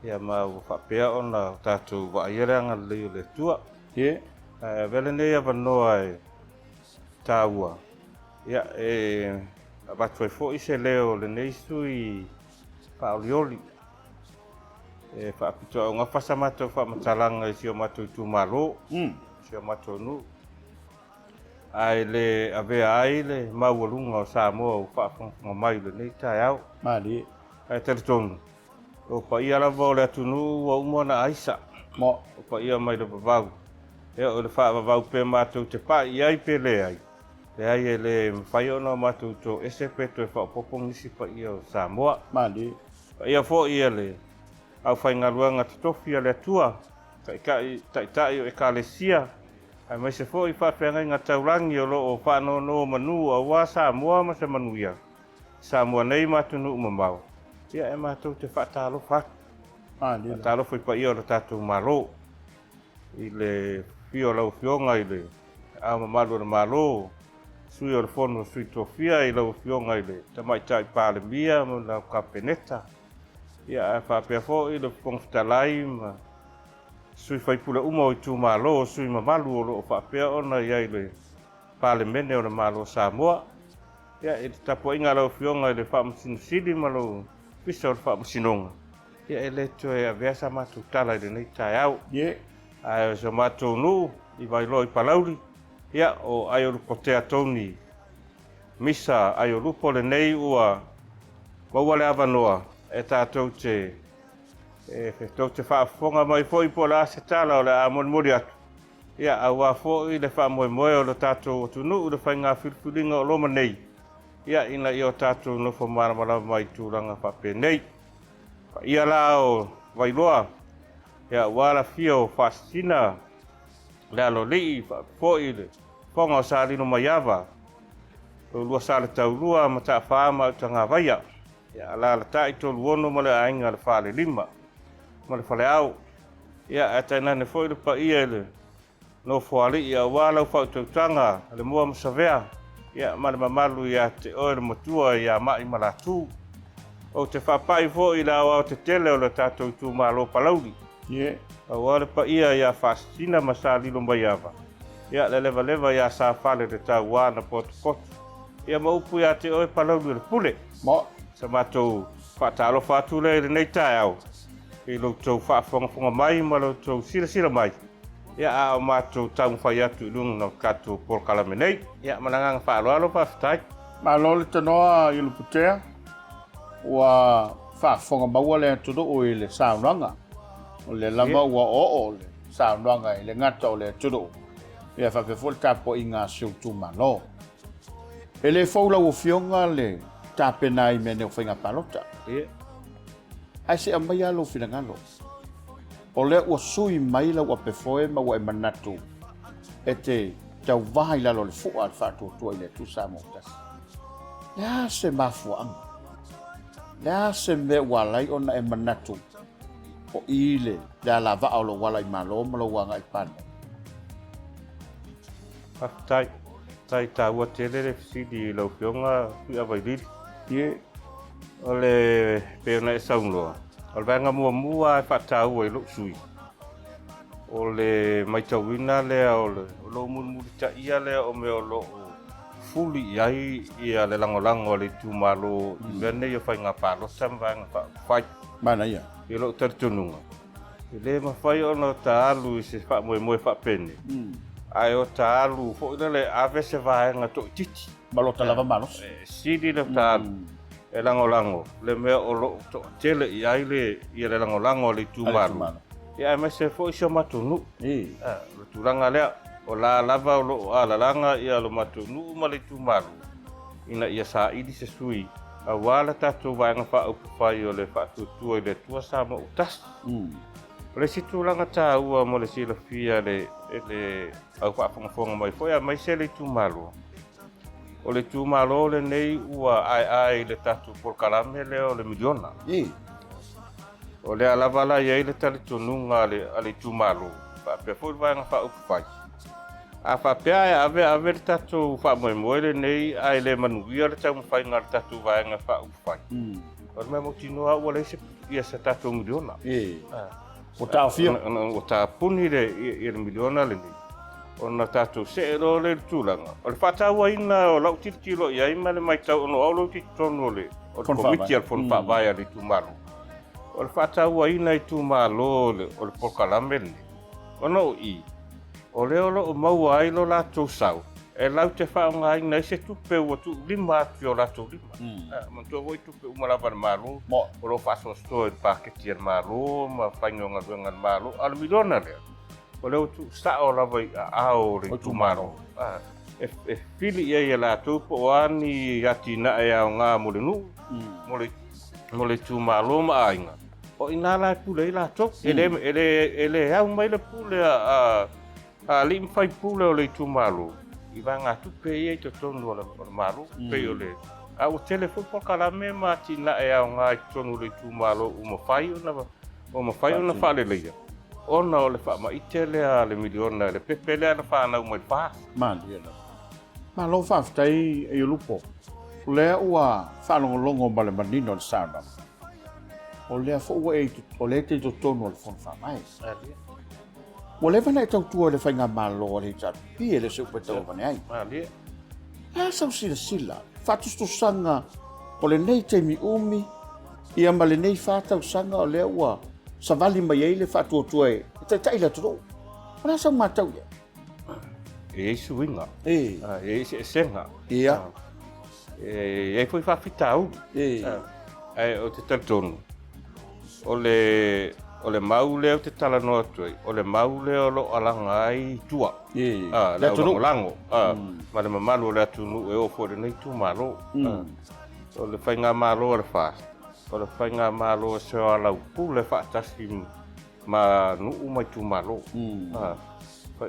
Ia ma ua whapea ona tātou wa aiereanga le lei o le tua. Ie. Vele nei a wanoa e tāua. Ia e watu ai fo i se leo le nei sui whaolioli. E whaapitoa o ngā whasa matou whaamatalanga i sio matou i tū malo. Sio matou nu. Ai le avea ai le maualunga o Samoa o whaafonga mai le nei tai au. Mali. Ai teletonu. O pa ia lava o le atunu o umona aisa. Mo. O pa ia mai le vavau. E o le whaavavau pe matou te pa i ai pe le ai. Le ai e le whai ona o matou to ese peto e whaapopongisi pa ia o Samoa. Mali. Pa ia fo ia le au whai ngaruanga te tofia le atua. Tai o e kalesia. Ai mai se fo i whawhenga ngā taurangi o lo o whanono manu a wā Samoa ma se manuia. Samoa nei matunu umamau. Ia e matou te whaatalo whatu. Talo foi pa ia o tātou malo. I le fio lau fionga i le ama malu na malo. Sui o le fono sui tofia i lau fionga i le tamaitai pāle mia mo lau kapeneta. Ia e whapea fo i le pongfitalai ma sui whaipula uma o i tū malo, sui mamalu o loo whapea ona i ai le pāle mene o le malo Samoa. Ia e te tapo inga lau fionga i le whaamasinosili ma lau pisa o le whaamasinonga. Ia e le to e aveasa matou tala i le nei tai au. Ie. Ai o se matou nu i vailo i palauri. Ia o ai o lupo te atoni. Misa ai o lupo le nei ua waua le avanoa e tātou te tau te whaafonga mai fōi po la se tala o le a mori atu. Ia au a fōi le whaamoe moe o le tātou o tunu u le whai ngā whiriwhiringa o loma nei. Ia ina i o tātou no wha maramara mai tūranga whape nei. Ia la o wailoa. Ia wala fia o whaasina. Le alo lii fōi le whonga o sālino mai awa. O lua sāle taurua ma tā whaama uta ngā waia. Ia la tai tolu ono ma le ainga le whaale lima. Ma le whale au. Ia e tainane fōi le pa ia le no whaali ia wālau whautautanga le mua masavea. Ia ma le mamalu ia te oe le motua ia mai malatu. O te whapai fōi la o te tele o le tātou tū malo palauri. Ie. O wale pa ia whaasina ma sā lilo mai awa. Ia le leva ia sā whale le tau wāna potu. Ia maupu ia te oe palauri le pule. Mo. Sa mātou whaatalo whaatule le nei tai au. I loutou whaafonga mai ma loutou sila mai. Ia a o mātou tau whai atu i lunga na katou por kalame nei. Ia mananganga whaaloalo whaafitai. Malo le tanoa i luputea. Ua whaafonga maua le atudo o i le saunanga. O le lama ua o le saunanga i le ngata o le atudo. Ia whawhefo le tapo i ngā siutu malo. E le whaula o fionga le tāpena i mene o whainga palota. Ia. Ai se amai alo finangalo. O le ua sui mai la ua pefoe ma ua e manatu. E te tau vai lalo le fua al whātua i le tu Samoa tasi. Lea se mafuanga. Lea se me walai ona e manatu. O ile lea la vaa o lo walai malo ma lo wanga i pano. Whaafitai. Tai tā ua tele le fisidi i lau fionga hui awai lili. Ie. O le peona e saunloa. O le vanga mua e whaatau e luk sui. O le maitauina lea o le lo murumuri ta ia lea o me o lo fuli iai ia le langolango le tūmalo i mea nei o whai ngā pālota mwanga whai. Mana ia. I lo taritununga. Le mawhai ona tālu I se wha moe whapene. Ai o tālu, fo ina le ave se vaenga to titi. Malota lava malos. Siri le tālu. E lango. Le mea o lo to tele I ai le lango le tūmaru. Ia me se fo iso matunu. Le tūranga lea. O la lava o lo alalanga ia lo matunu ma le tūmaru. Ina ia sa ili se sui. A wala tātou vaenga wha upu whai o le wha tutua I le tua sa ma utas. Le si tūranga tā ua mo le sila fia le au whaafonga mai foia mai se le tūmaru. O le tūmalo le nei ua ai le tatu polkalame le o le miliona. O le alavala iai le tali tonunga le tūmalo. Whapea fo le vaenga wha upu whai. A whapea e ave le tatu whamoe le nei ai le manuia le tau mwhainga le tatu vaenga wha upu whai. O le mea mo tinoa ua le se ia se tatu miliona. O tā fia. O tā puni le miliona le nei. O na tātou se ero le tūlanga. O le whataua ina o lau tiritiro I aima le mai tau ono aulo ki tono le. O le komiti al fon whaavaya le tūmalo. O le whataua ina I tūmalo le o le polkalame le. O no I. O le olo o maua ai lo lātou sau. E lau te whaonga ina I se tupe ua tu lima atu o lātou lima. Mantua hoi tupe umalawa na malo. O lo whaso stoa I paketi al malo. Ma whaingonga ruenga malo. Ala milona lea. O leo tu sao lava I ao le tūmaro. E fili ia lātou po ani ati na e ao ngā mole nu. Mole tūmaro ma ainga. O ina lai pule I lātou. Ele au mai le pule a li mwhai pule o le tūmaro. I va ngā tupe ia I tonu o le maro. Pe o le. A o telefon pokalame ma ati na e ao ngā I tonu le tūmaro o mawhai o na whale leia. Ona o le wha ite lea le miliona le pepe lea le whanau mai wha. Mali ela. Ma lo whaftai e lupo. O lea ua whanongolongo ma le manino le sāna. O lea fo ua o lea te totono o le whon whamai. O lea vana e tautua le whainga malo le tatu. Pie le seupe tau vane ai. Mali. Lea sau sila. Whatusto sanga o le nei teimi umi. Ia ma le nei whatau sanga o lea ua. Sa vali mai ei le whatuatua e tai la toro. Ona sa matau ia. E suinga. E senga. Ia. E foi whawhitau. Ai o te tantonu. O le maule o te tala noa tui. O le maule o lo alanga ai tua. Le toro lango. Ma le mamalu o le atunu e ofo le nei tu malo. O le whainga malo o le whast. O le whainga malo se o alau pule whaatasi ma nuu mai tu malo.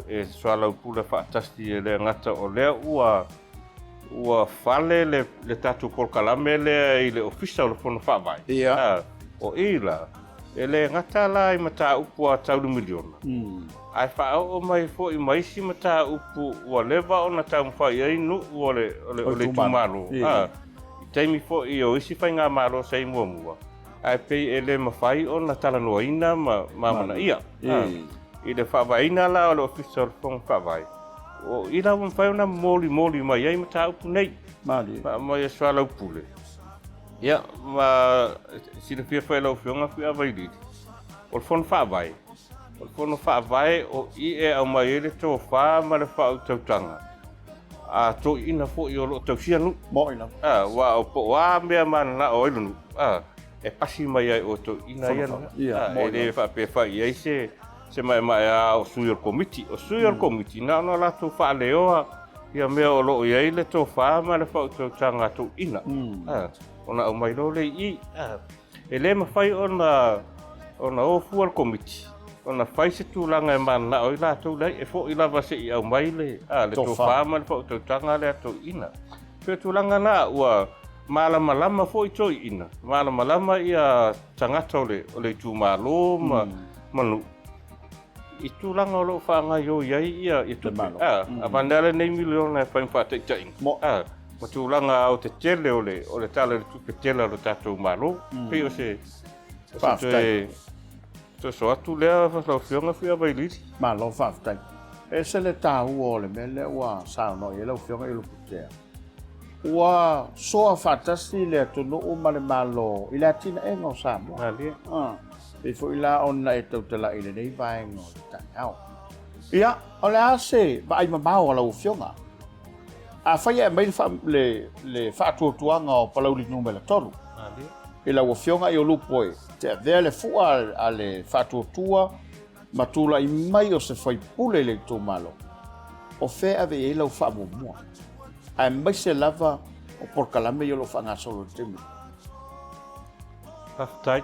E se o alau pule whaatasi e le ngata o lea ua whale le tatu polkalame lea I le ofisa o le whono whaavai. O ila, e le ngata la I mata upu a tauru miliona. Ai whaao o mai fo I maisi mata upu ua lewa o na tau mwhai ai nuu o le tu malo. Taimi fo I o isi whai ngā maro sei mua. Ai pei e le mawhai o na tala noa ina ma mana ia. I le whawaina la o le ofisa o le whong whawai. O I la whai o na moli mai ai ma tā upu nei. Ma ia Soalepule. Ia, ma sila fia whai lau whionga fia wairiri. O le whong whawai. O le whong whawai o I e au mai ele tō wha ma le wha au tautanga. A to ina fo I o lo tausia nu. Mo ina. Wa o po wa mea mana na o ilu nu. E pasi mai ai o to ina ia nu. E le wha I se mai a o sui o komiti. O sui o komiti na ona la tō wha leoa. Ia mea o lo iai le tō wha ma le wha o tō tanga tō ina. Ona au mai lo le I. E le mawhai ona o fua o komiti. Ona whai se tūlanga e mana na o I la tō lei. E fo I lava se I au mai le tō wha ma le wha o tō tanga le tō ina. Pea tūlanga na ua malama fo I tō ina. Malama ia tangata o le tūmalo manu. I tūlanga o lo whaanga yo iai ia tupe. A vandala nei miliona e whain whātai taing. Ma tūlanga o te tele o le tala le tupe tele o tātou malo. Pei o se so atu lea lau whionga whia wailiri. Ma lau whaftai. E se le tāu o le mele ua sāno I lau whionga I lupu tea. Ua soa whatasi le atunu o ma le malo I le atina e ngau Samoa. e fo ila ona e tau tala ile nei vai ngo ta au ia o le ase ba ai mamao ala ufionga a fai e mai fa le fa tuanga o palauli numela tolu e la ufionga i o lupo e te avea le fua a le fa tua matula i mai o se fai pule le tō malo o fe ave e lau fa mua a mai se lava o porkalame i o lo fa ngā solo temi Haftai.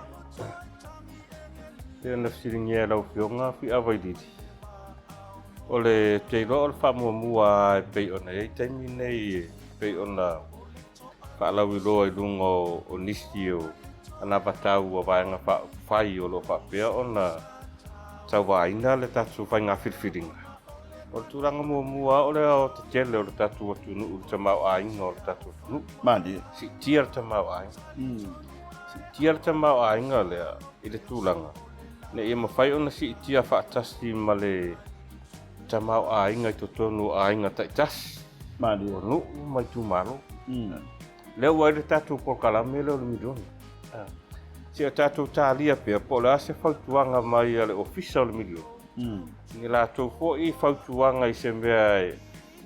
Te ana siringi e lau whionga whi awai diti. O le teiro o le whamua e pei ona e taimi nei pei ona whaalau i loa i lungo o nisi o ana batau o vaenga whai o lo whapea ona tau waina le tatu whai ngā whirwhiringa. O le tūranga mua o le o te tele o le tatu o tunu o le tamau ainga o le tatu o tunu. Mandi. Si tia le tamau ainga. Tia le tamau ainga lea i le tūlanga. Ne ia mawhai ona si tia whaatasi ma le tamau ainga i to tonu ainga taitasi. Mandi. O nu mai tū malo. Leo wai le tatu porkalame leo le milioni. Si o tatu tālia pia po le ase whautuanga mai a le ofisa o le milioni. Ni la tō fo i whautuanga i se mea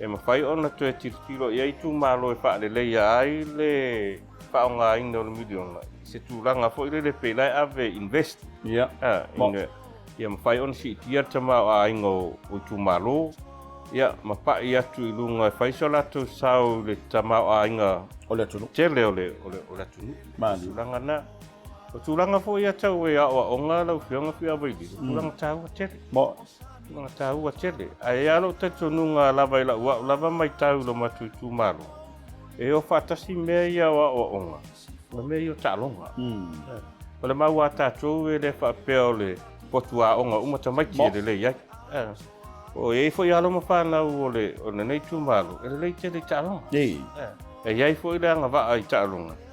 e mawhai ona to e tiritiro i aitu malo e whaare leia ai le whaonga ainga o le milioni. Se tūranga fo i le pelai ave invest. Ia. Ia mawhai ona si tia tamau a ainga o tu malo. Ia mapai atu i lunga e whaiso lato sau le tamau a ainga o le tunu. Tele o le tunu. Mandi. Tūranga na. O tūranga fo i atau e awa o ngā lau whionga whia waili. Tūranga tāu a tele. Mo. Tūranga tāu a tele. Ai alo tatu nunga lava i la ua, lava mai tāu lo matu i tūmaro. E o whatasi mea i awa o onga. O mea i o tālonga. O le mau a tātou e le whapea o le potu a onga umata maiti e le lei ai. O e fo i alo ma whanau o le nei tūmaro. E le lei tele tālonga. Ei. E iai fo i le anga waa i tālonga.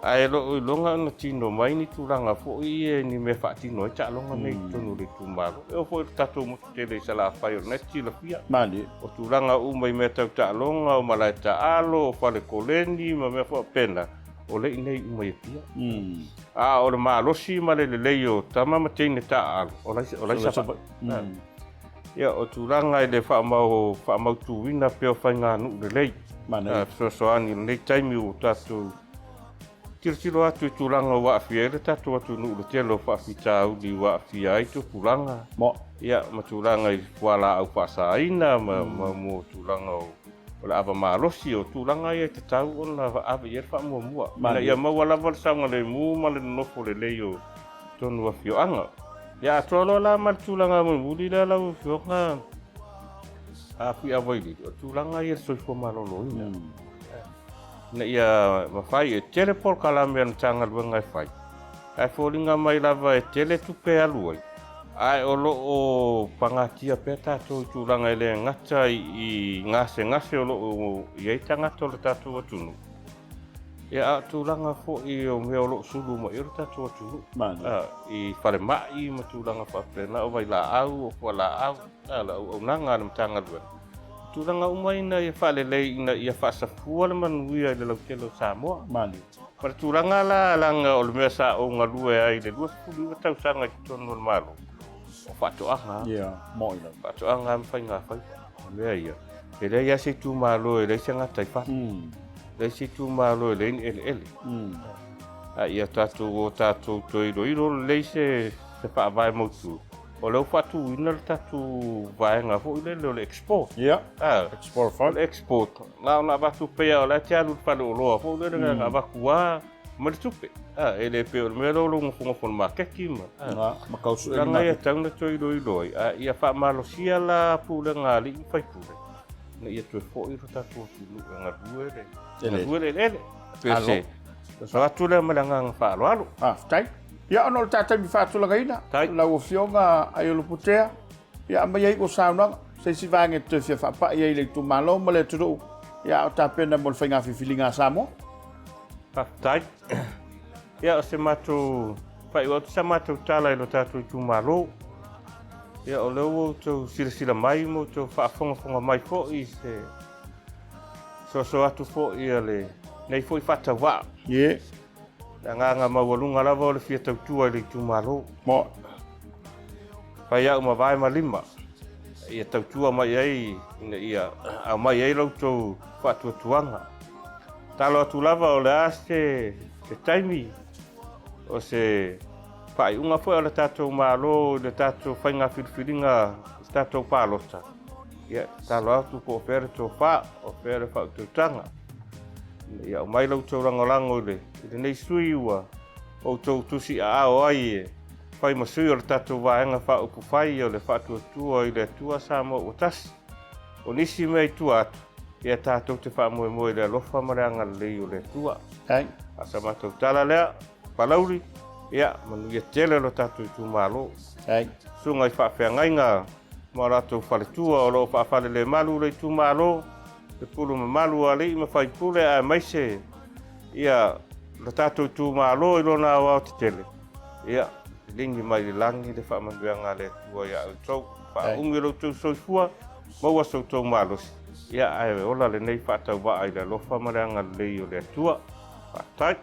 Ai lo longa na tino mai ni tūranga fo i e ni me whaatino i tālonga nei tonu le tūmaro. E o fo i tātou mutu tele i sala whai o neti la fia. Mandi. O tūranga umai me tau tālonga o malai ta alo, o whale koleni, ma mea fo pena. O le inei umai e pia. O le maalosi ma le lei o tama ma teine ta alo. O lai sapa. Ia o tūranga i le whaamau tūwina peo whai ngā nu le lei. Mana. Soani le taimi o tātou. Tiro atu i tūranga o waafia, ele tātou atu nu le telo whaafita au li waafia ai tu pūranga. Mo. Ia, ma tūranga i wala au whaasaina, ma mo tūranga o le awa maalosi o tūranga i te tau o na awa i e whaamua. Mana ia maua lava le saunga le mū ma le nofo le lei o tonu a whioanga. Ia, atolo la ma le tūranga mo muli la lau whioanga a hui awaili. O tūranga i e soifo malolo ina. Na ia mawhai e tele por kalame an tanga luenga e whai. Ai fōringa mai lava e tele tupe aluai. Ai o lo o pangatia pe tātou tūranga e le ngata i ngase o lo o i ei tangata o le tātou atunu. Ia a tūranga fo i o mea o lo sulu ma i o le tātou atunu. I whare mai ma tūranga whapena o vai la au o wha la au. La au nanga na tanga luenga. Tūranga umai na ia whalelei ina ia whaasafua le manuia i le lautelo Samoa. Mani. Para tūranga la langa o le mea sa o ngā lua ai le lua sepulu iwa tausanga i tonu le malo. O whatoanga. Ia, mo ina. Whatoanga mwhai ngā whai. Mea ia. E lei ia se tū malo e lei se ngatai wha. Lei se tū malo e lei ni ele. A ia tātou o tātou toiro lei se whaavai mautu. O leo whatu ina le tatu vaenga fo i le export. Ia, export fund. Export. Ngā o nā watu pea o le te alu whale o loa fo i le ngā waku wā ma le tupe. E le peo le mea lolo ngofongofona ma keki ma. Ma kausu e ngā ia tauna to i. Ia wha malosia la pūle ngā li i whai pūle. Na ia tue fo i ro tatu o tunu e ngā ruere. Ngā ruere ele. Pese. So atu le ma le ngā wha alo. Tai. Ia ono le tātai mi whātulanga ina. Lau o whionga ai o luputea. Ia mai ai o saunanga. Seisi vānge te whia whapai ai le tu malo ma le turu. Ia o tāpena mo le whainga whiwhilinga Samoa. Tai. Ia o se mātou, whai o te sa mātou tāla i lo tātou i tu malo. Ia o leo o tau sila mai mo tau whaafonga mai fo i se so atu fo i le nei fo i whata wā. Ie. nganga mawalunga lava o le fia tautua i le tumalo. Mo. Pai au ma vai ma lima. Ia tautua mai ai ia a mai ai lautou whatuatuanga. Talo atu lava o le aste te taimi o se pai unga foi o le tatou malo, le tatou whainga whiriwhiringa, le tatou pālota. Ia talo atu po ofere tō wha, ofere whaututanga. Ia o mai lautou rangolango le nei sui ua o tō tusi a ao ai e whai masui o le tatou waenga wha upu whai o le whatuatua i le tua sa mo o tasi. O nisi mei tua atu. Ia tātou te wha moe moe le alofa mareanga lei o le tua. Ai. Asa mātou tala lea, palauri, ia manu ia tele lo tātou i tū mālo. Ai. Sunga i whawhiangai ngā mā rātou whaletua o lo whawhale le malu le tū mālo. Le pulu ma malu a lei ma whai pule a maise. Ia le tātou i tū mālo i lona au au te tele. Ia, lingi mai le langi le whamanuanga le tua ia au tau. Whaungi lo tū soifua, maua sau tau mālosi. Ia ai ola le nei whatau wa ai le lofa mareanga lei o le tua. Whatai.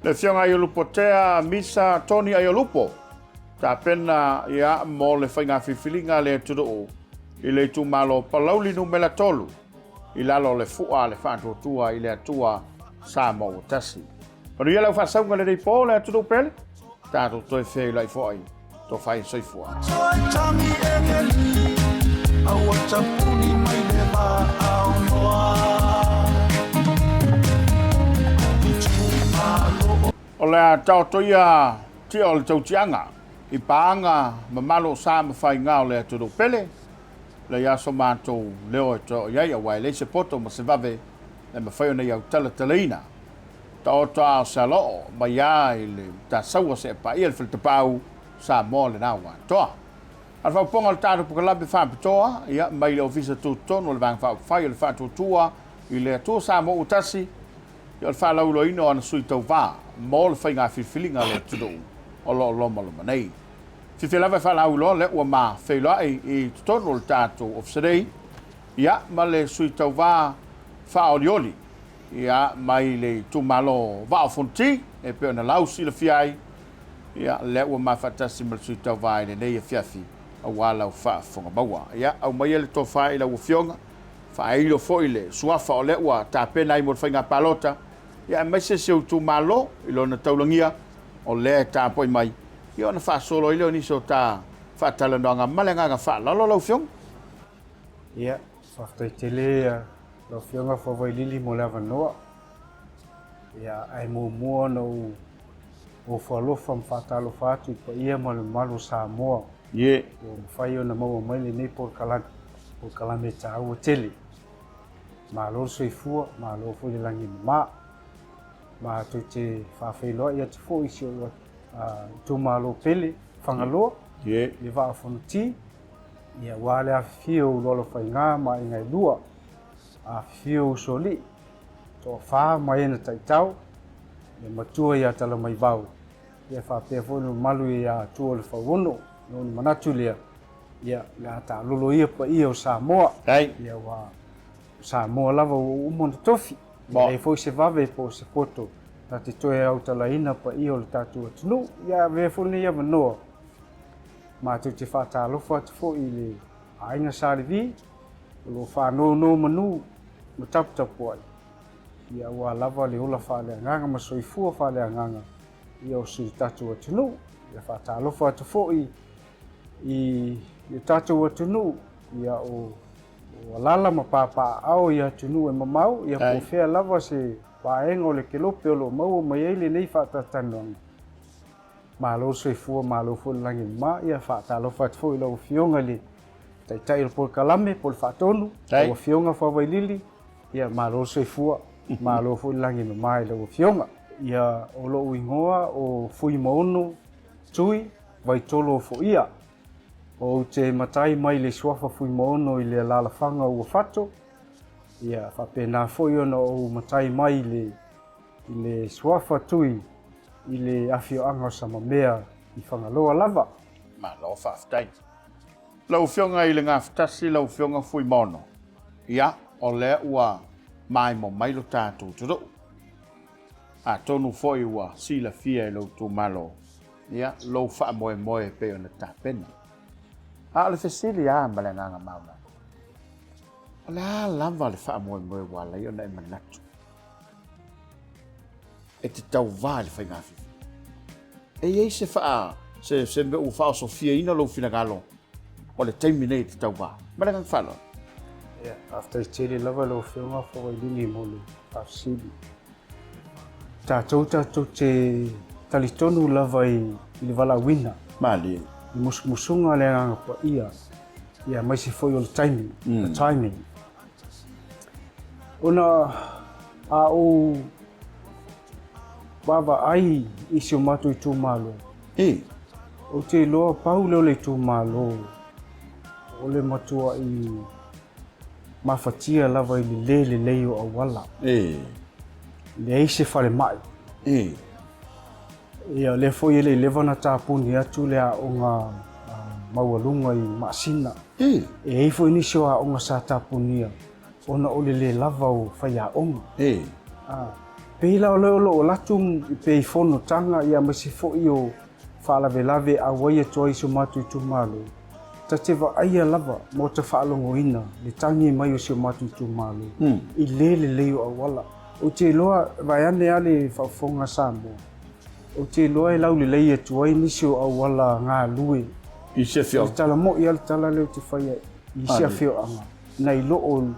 Le fionga i lupo tea misa Tony ai lupo. Ta pena ia mo le whainga whiwhilinga le tudo i le tu malo palauli no mela tolu. I lalo le fua le whatuatua i le atua sa mo o tasi. Panu ia lau whasaunga le rei po le tudo pele. Tātou toi whei lai fwai. Tō whai soifua. Toi tangi engeli, awa tapuni mai le wā au noa. O lea tau toia tia o le tautianga. I paanga mamalo sa mawhai ngā o lea tudo pele. Le yaso mātou leo e to iai a wai leise poto ma se vave le mawhai o nei au tala talaina. Ta o toa o sa loo ma ia i le ta saua se pa ia le filtapau sa mo le nā wā toa. Ar whau ponga le tātou pukalabe whapitoa ia mai le ofisa tūtono le vang whai o le whatuatua i le atua sa mo utasi i o le whalaulo ino ana sui tau wā mo le whainga whiwhilinga le tudo o lo loma loma nei. Whiwhilawe whalaulo le ua mā whailoa i tūtono le tātou ofisarei ia ma le sui tau wā whaorioli ia mai le tumalo vao fonti e pe na lausi le fiai ia le ua ma fatasi mal sui tau vai le nei fiafi a wala fa fonga bawa ia au mai le to fai la ufionga fa ilo foi le suafa o le ua ta pena i mo fainga palota ia mai se tumalo ilo na taulangia o le ta poi mai ia na fa solo ilo ni so ta fa talananga malenga fa lalo la ufiong ia fa tele lo fionga fo vai lili mo lava noa ia ai mo mo no o falo fam fatalo fatu pa ia mo malu sa mo ye o fai ona mo mai le nei por kala me ta o tele ma lo soi fu ma lo fu le langi ma tu te fa fe lo ia te fo isio tu malo pele fangalo ye i va fonti ia wale a fio lo fai nga ma ingai dua a fio soli to fa mai na taitau e matua ia tala mai vau ia fa pe fo no malu ia tu le fa wono no manatu le ia la ta lolo ia pa ia o Samoa ai ia wa Samoa lava o mon tofi e foi se vave po se poto ta te toe au tala ina pa ia o tatu tunu ia ve fo ni ia no ma tu te fa ta lo fa fo ile ainga sarvi lo fa no manu matap tapoi ia wa lava le ola fa le nganga ma soifua fa le nganga ia o si tatu tunu ia fa ta lo fa fo i tatu tunu ia o lala ma papa au ia tunu e mamau ia po fe lava se paengo le kelope lo mau mai ele nei fa ta tanong ma lo soifua ma lo fo langi ma ia fa ta lo fa fo lo fionga le tai il por kalame por fatonu o fionga fa vai lili ia ma lo soifua ma lo fo langi mai lo fionga ia o lo uingoa o fui mono tui vai tolo fo ia o te matai mai le suafa fui mono i le lalafanga o fato ia fa pena fo yo no o matai mai le suafa tui i le afio anga sama mea i whangaloa lava ma lo fa ftai lau fionga i le ngā ftasi lau fionga fui mono ia o le ua mai mo mai lo tātou turo A tonu foi ua sila fia lo tu malo. Ia lo fa moe pe ona tapena. A le fesili a malanga mama. La lava le fa moe wala yo na manatu. E te tau vale fa ngafi. E ei se fa se me u fa so fia ina lo fina galo. O le terminate tau va. Malanga falo. Yeah, after chili lava lo filma for Iuni mole afsili. Tātou te talitonu lava i le wala wina. Mali. I musunga le anga pa ia. Ia mai se foi o le timing. The timing. Ona a o baba ai i se matu i tu malo. O te loa pau leo le tu malo. O le matua i mafatia lava i le leo a wala. Le eise fale mai. Ia le foi ele levana tapuni atu le a onga maualunga i masina. E ei foi nisio a onga sa tapunia. Ona ole le lava o faya onga. Peila o leo o latum i pei fono tanga ia masi foi o lave a waia toi so matu i tumalu. Ta te wa aia lava mo te whaalongo ina le tangi mai o sio matu i tumalu. I le leo a wala. O te loa vaiane ale whaufonga Samoa. O te loa e lau le leia tuai nisio au wala ngā lue. I se fio. I tala mo i al tala leo te whaia i se fio anga. Nei loo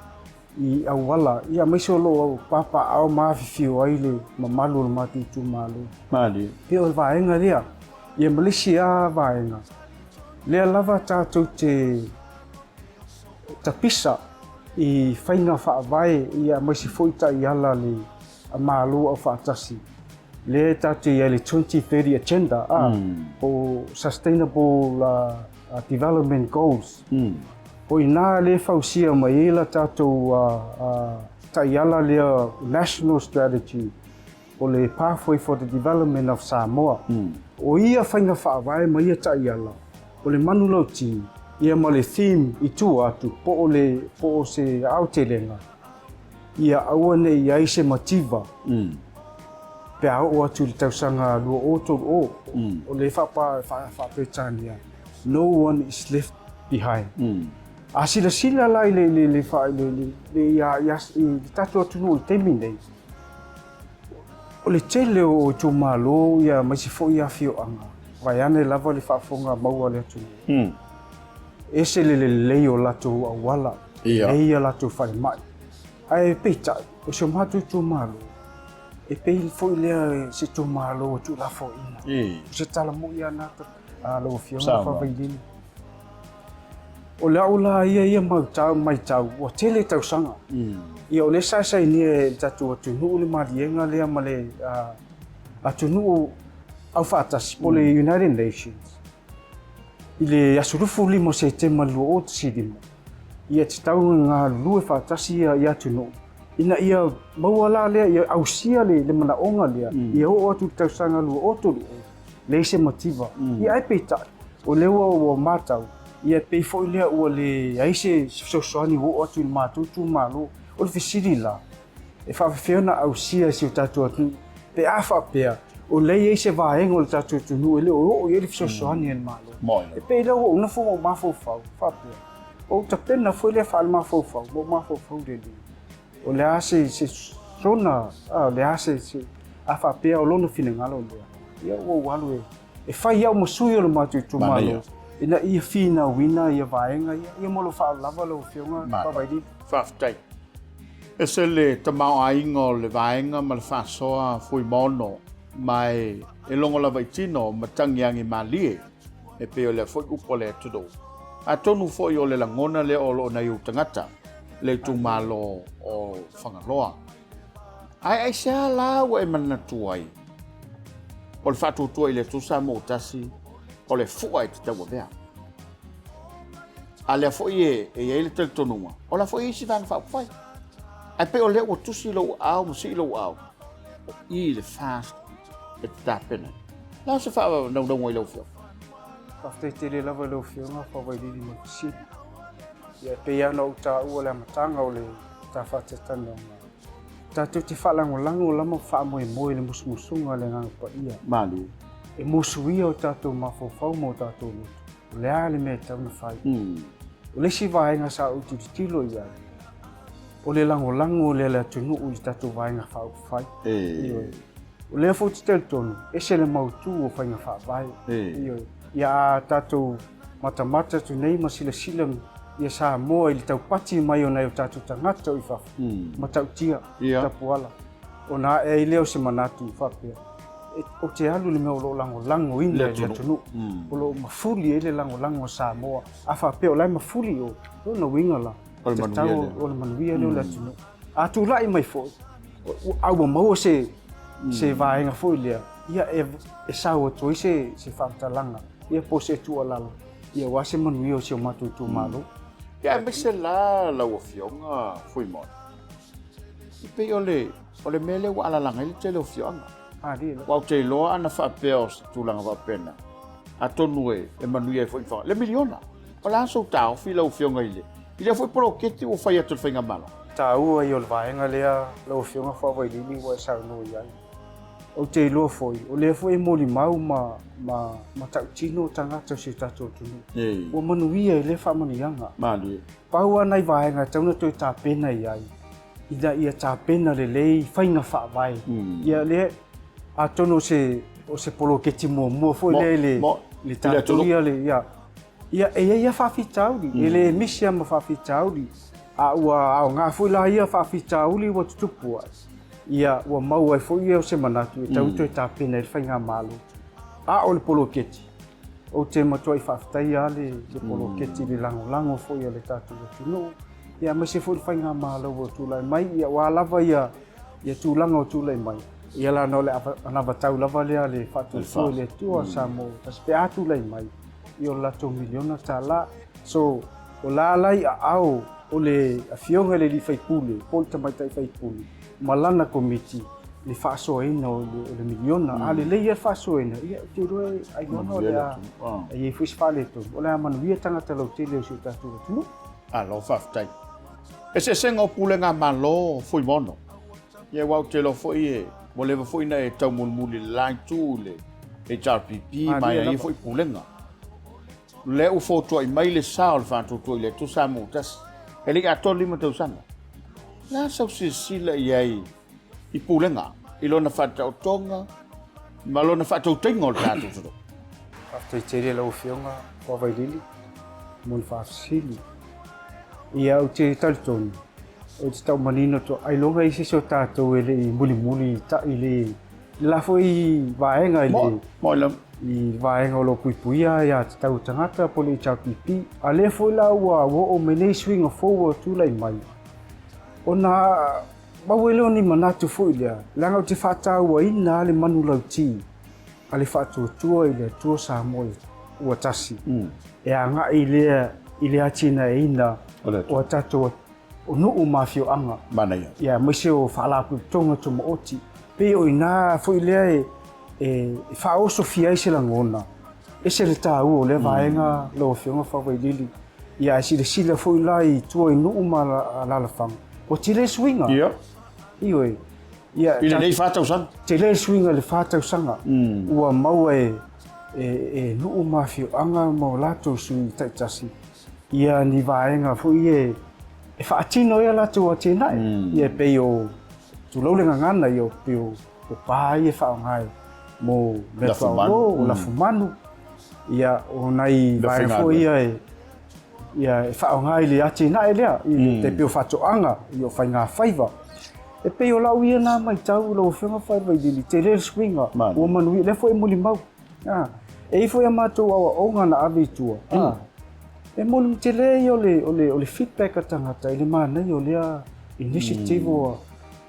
i au wala. Ia maiso loo au papa au mawhiwhio aile mamalu le matu tu malu. Mali. Peo e vaenga rea. Ia malisi a vaenga. Lea lava tātou te tapisa. I whainga whaavae ia maisi foita i ala le a mālu au whaatasi. Le tatu i le 2030 agenda o Sustainable Development Goals. O i nā le whausia mai e la tātou tai ala lea National Strategy o le Pathway for the Development of Samoa. O ia whainga whaavae mai ia tai ala. O le manu lauti. Ia ma le theme i tū atu po o se aotelenga. Ia aua nei ia se mativa. Pe au atu le tausanga lua otoro o. O le whapetania. No one is left behind. A sila lai le tatu atu no le temi nei. O le tele o tū malo ia maisi fo ia fio anga. Vaiane lava le whafonga maua le atu. Ese le leo lato a wala. Eia lato whai mai. Ai peita, o se matu tu malo. E pei foi lea se tu malo o tu la fo ina. Se tala mo ia nata a lo fiona whawailini. O lea ula ia mai tau, o tele tau sanga. Ia o le sasai ni e tatu atu nuu le marienga lea ma le atu nuu au whaatasi po le United Nations. I le asurufu limo se te malua o te sidimo. Ia te tau ngā lue whaatasi ia tunu. Ina ia mauala lea, ia ausia le mana onga lea. Ia o atu tau sanga lua o tolu o. Le se motiva. Ia ai peitai. O leua o matau. Ia pei foi lea ua le aise sosoani o atu il matutu malo. O le fisiri la. E whawhiona ausia si o tatu atu. Pe awha pea. O lei se vaenga o le tatu tunu ele o ele fisosoani el malo. E pei lau o na fo mafofau, whapea. O ta pena foi le whaal mafofau, mo mafofau le li. O le ase se sona, le ase se a whapea o lono fine ngalo lea. Ia o walu e whai au masui o le matu tu malo. Ina ia fina wina, ia vaenga, ia molo whaal lava lau whionga, whawaidi. Whaftai. E se le tamau ainga o le vaenga ma le whasoa fui mono. Mai e longo lava itino matangi angi malie. E peo le foi upo le tudo. A tonu foi o le langona le o na iu tangata. Le tu malo o whangaloa. Ai sea la wa e manatuai. O le whatu tuai le tusa mo tasi. O le fuai te taua vea. A le foi e le tel tonua. O la foi isi vana whapufai. Ai peo le o tusi lo au, musi lo au. I le fast. E te tāpena. La se whawa nau nau i lau whio. Whaftai te le lava lau whionga whawairiri ma kisi. Ia pei ana o tā ua le amatanga o le tā whatetana tātou te whalango lama whaamoe le musumusunga le nganga pa ia. Mali. E musu ia o tātou mawhawhau mo tātou lutu. O le ale mea tauna whai. O le si vaenga sa utu ti tilo ia. O le lango le tunu u i tātou vaenga whau whai. O le fo te tel tonu, e se le mautu o whainga wha vai. Ia tātou mata tu nei masila ia sa moa i le taupati mai o nei o tātou tangata o i whafu. Matautia, tapuala. O nā e leo se manatu i whapea. O te alu le mea o lo lango ina le tunu. O lo mafuli e le lango sa moa. A whapea o lai mafuli o na winga la. O le manuia leo le tunu. A tu lai mai fo. Au maua se vaenga fo i lea. Ia e sao o toi se whaatalanga. Ia po se tua lalo. Ia wase manuia o se o matu tu malo. Ia me se la o fionga fui mo. I pe o le mele wa ala langa i te le o fionga. Wa te loa ana whapea tu langa wapena. A tonu e manuia e fui whanga. Le miliona. O la so tau fi la o fionga i le. I le fui polo keti o whai atu whainga malo. Tā ua i o le vaenga lea lau whionga whawai lili wa e sau no iai. O te loa foi, o lea foi e moli mau ma tau tino tangata o se tatou tunu. O manuia e le whamanianga. Mali. Pau anai vaenga tauna toi tā pena iai. Ida ia tā pena le lei whainga whawai. Ia le a tono o se polo keti mua foi le tāturia le ia. Ia ia whawhitauri, e le misia ma whawhitauri. A ua au ngā fui la ia whawhitauli wa tutupu ai. Ia ua mau ai fui o se manatu e tauto e tāpena e whainga malu. A o le poloketi. O te matua i whawhitai a le poloketi le lango fui a le tātu o tunu. Ia mai se fui whainga malu o tūlai mai. Ia wa lava ia tūlanga o tūlai mai. Ia la no le anava tau lava lea le whatu fui le tua sa mo. Taspe a tūlai mai. Ia o lato miliona tā la. So o la lai a au. O le afionga le li faipule, polta mai tai faipule. Malana komiti le whaasoaina o le miliona. A le leia whaasoaina. Ia te roe ai ona o lea. Ia fuis whaleto. O lea manuia tangata lau tele o si o tātou tunu. A lo whaftai. E se senga o pule ngā malo fui mono. Ia wau te lo fui e. Mo lewa fui na e tau mulmuli lai tū le. E JRPP mai a i fui pulenga. Le u fotua i mai le sao le whantutua i le tu sa mutas. E li ato lima tau sana. Nā sau si sila iai i pulenga. I lona whatau tonga. Ma lona whatau tingo le tātou toro. After tere lau whionga, whawai lili. Mon whaafsili. Ia au te talitoni. O te tau manino to. Ai longa i sisio tātou e le muli ta i le. Lafo i vaenga i le. Moilam. I vaenga o lo puipuia ia te tau tangata pole i JRPP. A le foi la ua o menei swinga foua tūlai mai. O nā maweleo ni manatu foi lea. Langa o te whatau a ina ale manu lau ti. Ale whatuatua i lea tua sa moe ua tasi. E a ngā i lea atina e ina o tatua o nuu mawhio anga. Mana ia. Ia maise o whaalapu tonga tuma oti. Pe o ina foi lea e whaoso fia i se langona. E se le tā ua o le vaenga lo whionga whawai lili. Ia si le sila foi lai tua i nuu ma la whanga. O te le swinga. Ia. Ioi. Ia. I le nei whātau sanga. Te le swinga le whātau sanga. Ua maua e nuu ma whio anga mo lato sui taitasi. Ia ni vaenga foi e whaatino ia lato a tēnai. Ia pei o tulaulenga ngana i o peo o pāi e whaongai. Mo me whaongo o la fumanu. Ia o nei vai fo ia whaongai le ati nai lea. I te peo whatoanga i o whainga whaiva. E pei o lau ia nā mai tau lau whionga whaiva i dili. Te rere swinga. O manui le fo e muli mau. E ifo ia mātou awa onga na awe tua. E moli te le i o le feedback a tangata. I le mānei o lea initiative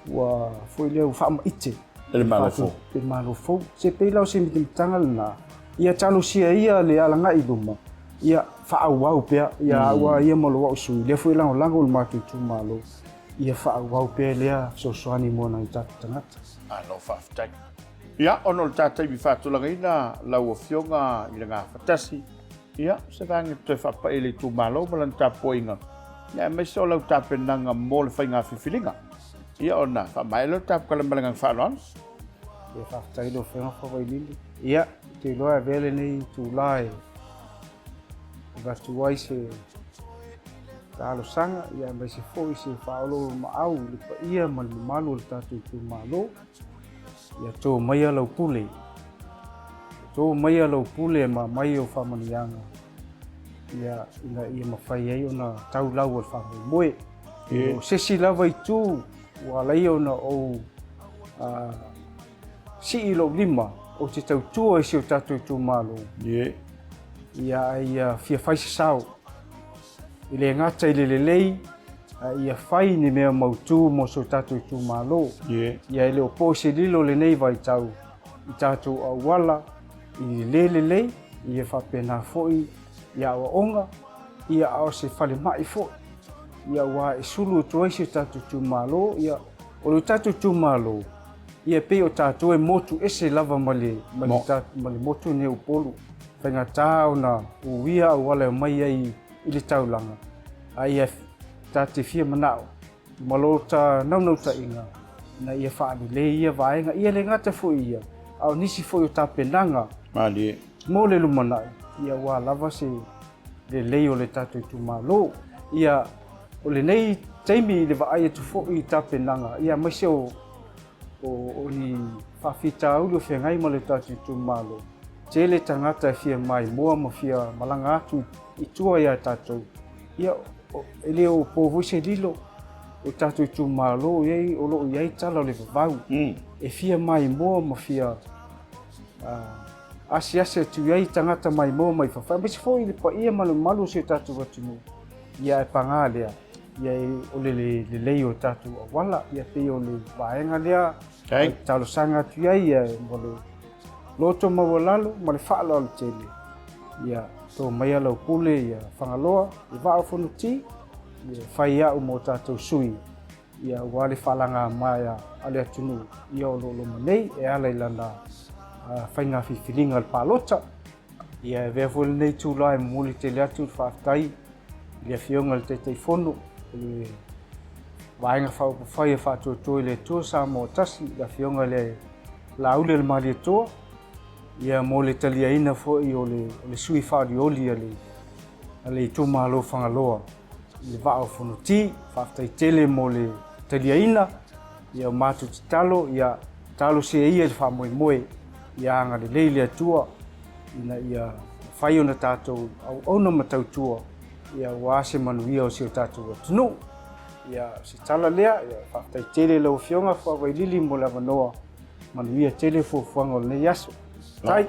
wa fo i lea u whaama ite. Ele malofo. Ele malofo. Se pei lau se mitamtanga lana. Ia talo sia ia le alanga i luma. Ia whaau pea. Ia awa ia malo wau sui. Lea fo i lango lango le mātou tu malo. Ia whaau pea lea sosoani mona i tatu tangata. Alo whaftai. Ia ono le tātai mi whātulanga ina lau o whionga i le ngā whatasi. Ia se vangi te whapaele tu malo malan tā poinga. Ia me se o lau tāpenanga mo le whainga whiwhilinga. Ia ona fa mai lo tap kala malangang fa lon. E whaftai lo whenga whawailili. Ia, te loa vele nei tu lai. Vastu wai se talo sanga, ia mai se foi se whaolo maau, le pa ia ma le malu le tatu tu malo. Ia tō mai alau pule. Tō mai alau pule ma mai o whamanianga. Ia ia mawhai ei ona tau lau al whamai moe. O sesi lava i tū, wa lai ona o si ilo lima o te tau tua isi o tatu tu malo. Ia fia whai se sao. I le ngata i le lelei, ia whai ni mea mautū mo so tatu tu malo. Ia i le o po se lilo le nei vai tau. I tatu au wala, i le lelei, ia whapena foi, ia awa onga, ia ao se whale mai foi. Ia wa e sulu tu isi o tatu tu malo, ia o le tatu tu malo. Ia pe o tatu e motu ese lava male motu ne upolu. Whenga tāo na uwia au wale mai ai i le taulanga. Ai e tāte fia manao. Malota naunauta inga. Na ia whaani le ia vaenga. Ia le ngata fo ia. Au nisi fo o tāpenanga. Mali. Mō le lumanai. Ia wā lava se le lei o le tatu tu malo. Ia o le nei teimi le vaai atu fo i tāpenanga. Ia maise o ni whawhita au lo whengai ma le tatu tu malo. Tele tangata fia mai moa ma fia malanga atu i tua ia tātou. Ia ele o povu se lilo o tātou tu malo iei o loo iei tala o le vavau. E fia mai moa ma fia asi tu iei tangata mai moa mai whawhai. Mese fo i le pa ia malu se tātou watunu. Ia e panga lea. Ia o le lei o tātou a wala. Ia pe o le vaenga lea. Talo sanga tu iei ia mole. Loto mawalalo, ma le whaalo alu tele. Ia tō mai alau pule, ia whangaloa, i wao whanuti, ia whai au mō tātou sui. Ia wale whalanga mai ale atunu. Ia o lolo manei, e ala ilana whainga whiwhiringa le pālota. Ia e vea fwole nei tūlai muli tele atu whaftai. Ia whionga le teitei whono. Waenga whai e whātua tō i le tō sa mō tasi. Ia whionga le laule le mali toa. Ia mo le talia ina fo i o le sui whaari oli ale i tō malo whangaloa. Le wao whanuti, whaftai tele mo le talia ina. Ia mātu te talo, ia talo se ia le whamoe moe. Ia anga le leile atua. Ia whai ona tātou au auna matau tua. Ia wāse manuia o se o tātou atunu. Ia se tala lea, ia whaftai tele lau whionga whawai lili mo la wanoa. Manuia tele fuafuanga o le nei aso. Tai.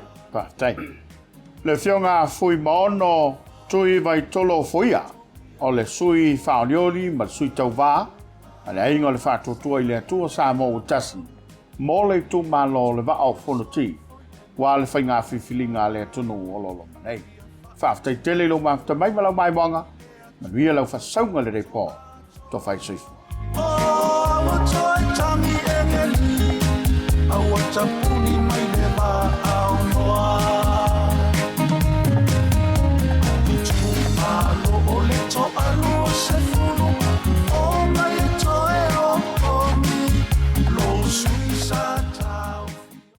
Le whionga fui maono tui vai tolo fuia. O le sui whaonioli ma sui tau wā. Ale ainga le whātotua i le atua sa mo utasi. Mo le tu malo le wao whonuti. Wa le whainga whiwhilinga le atunu o lolo manei. Whaftai tele lo mafta mai malau mai wanga. Manuia lau whasaunga le repo. To whai suifu.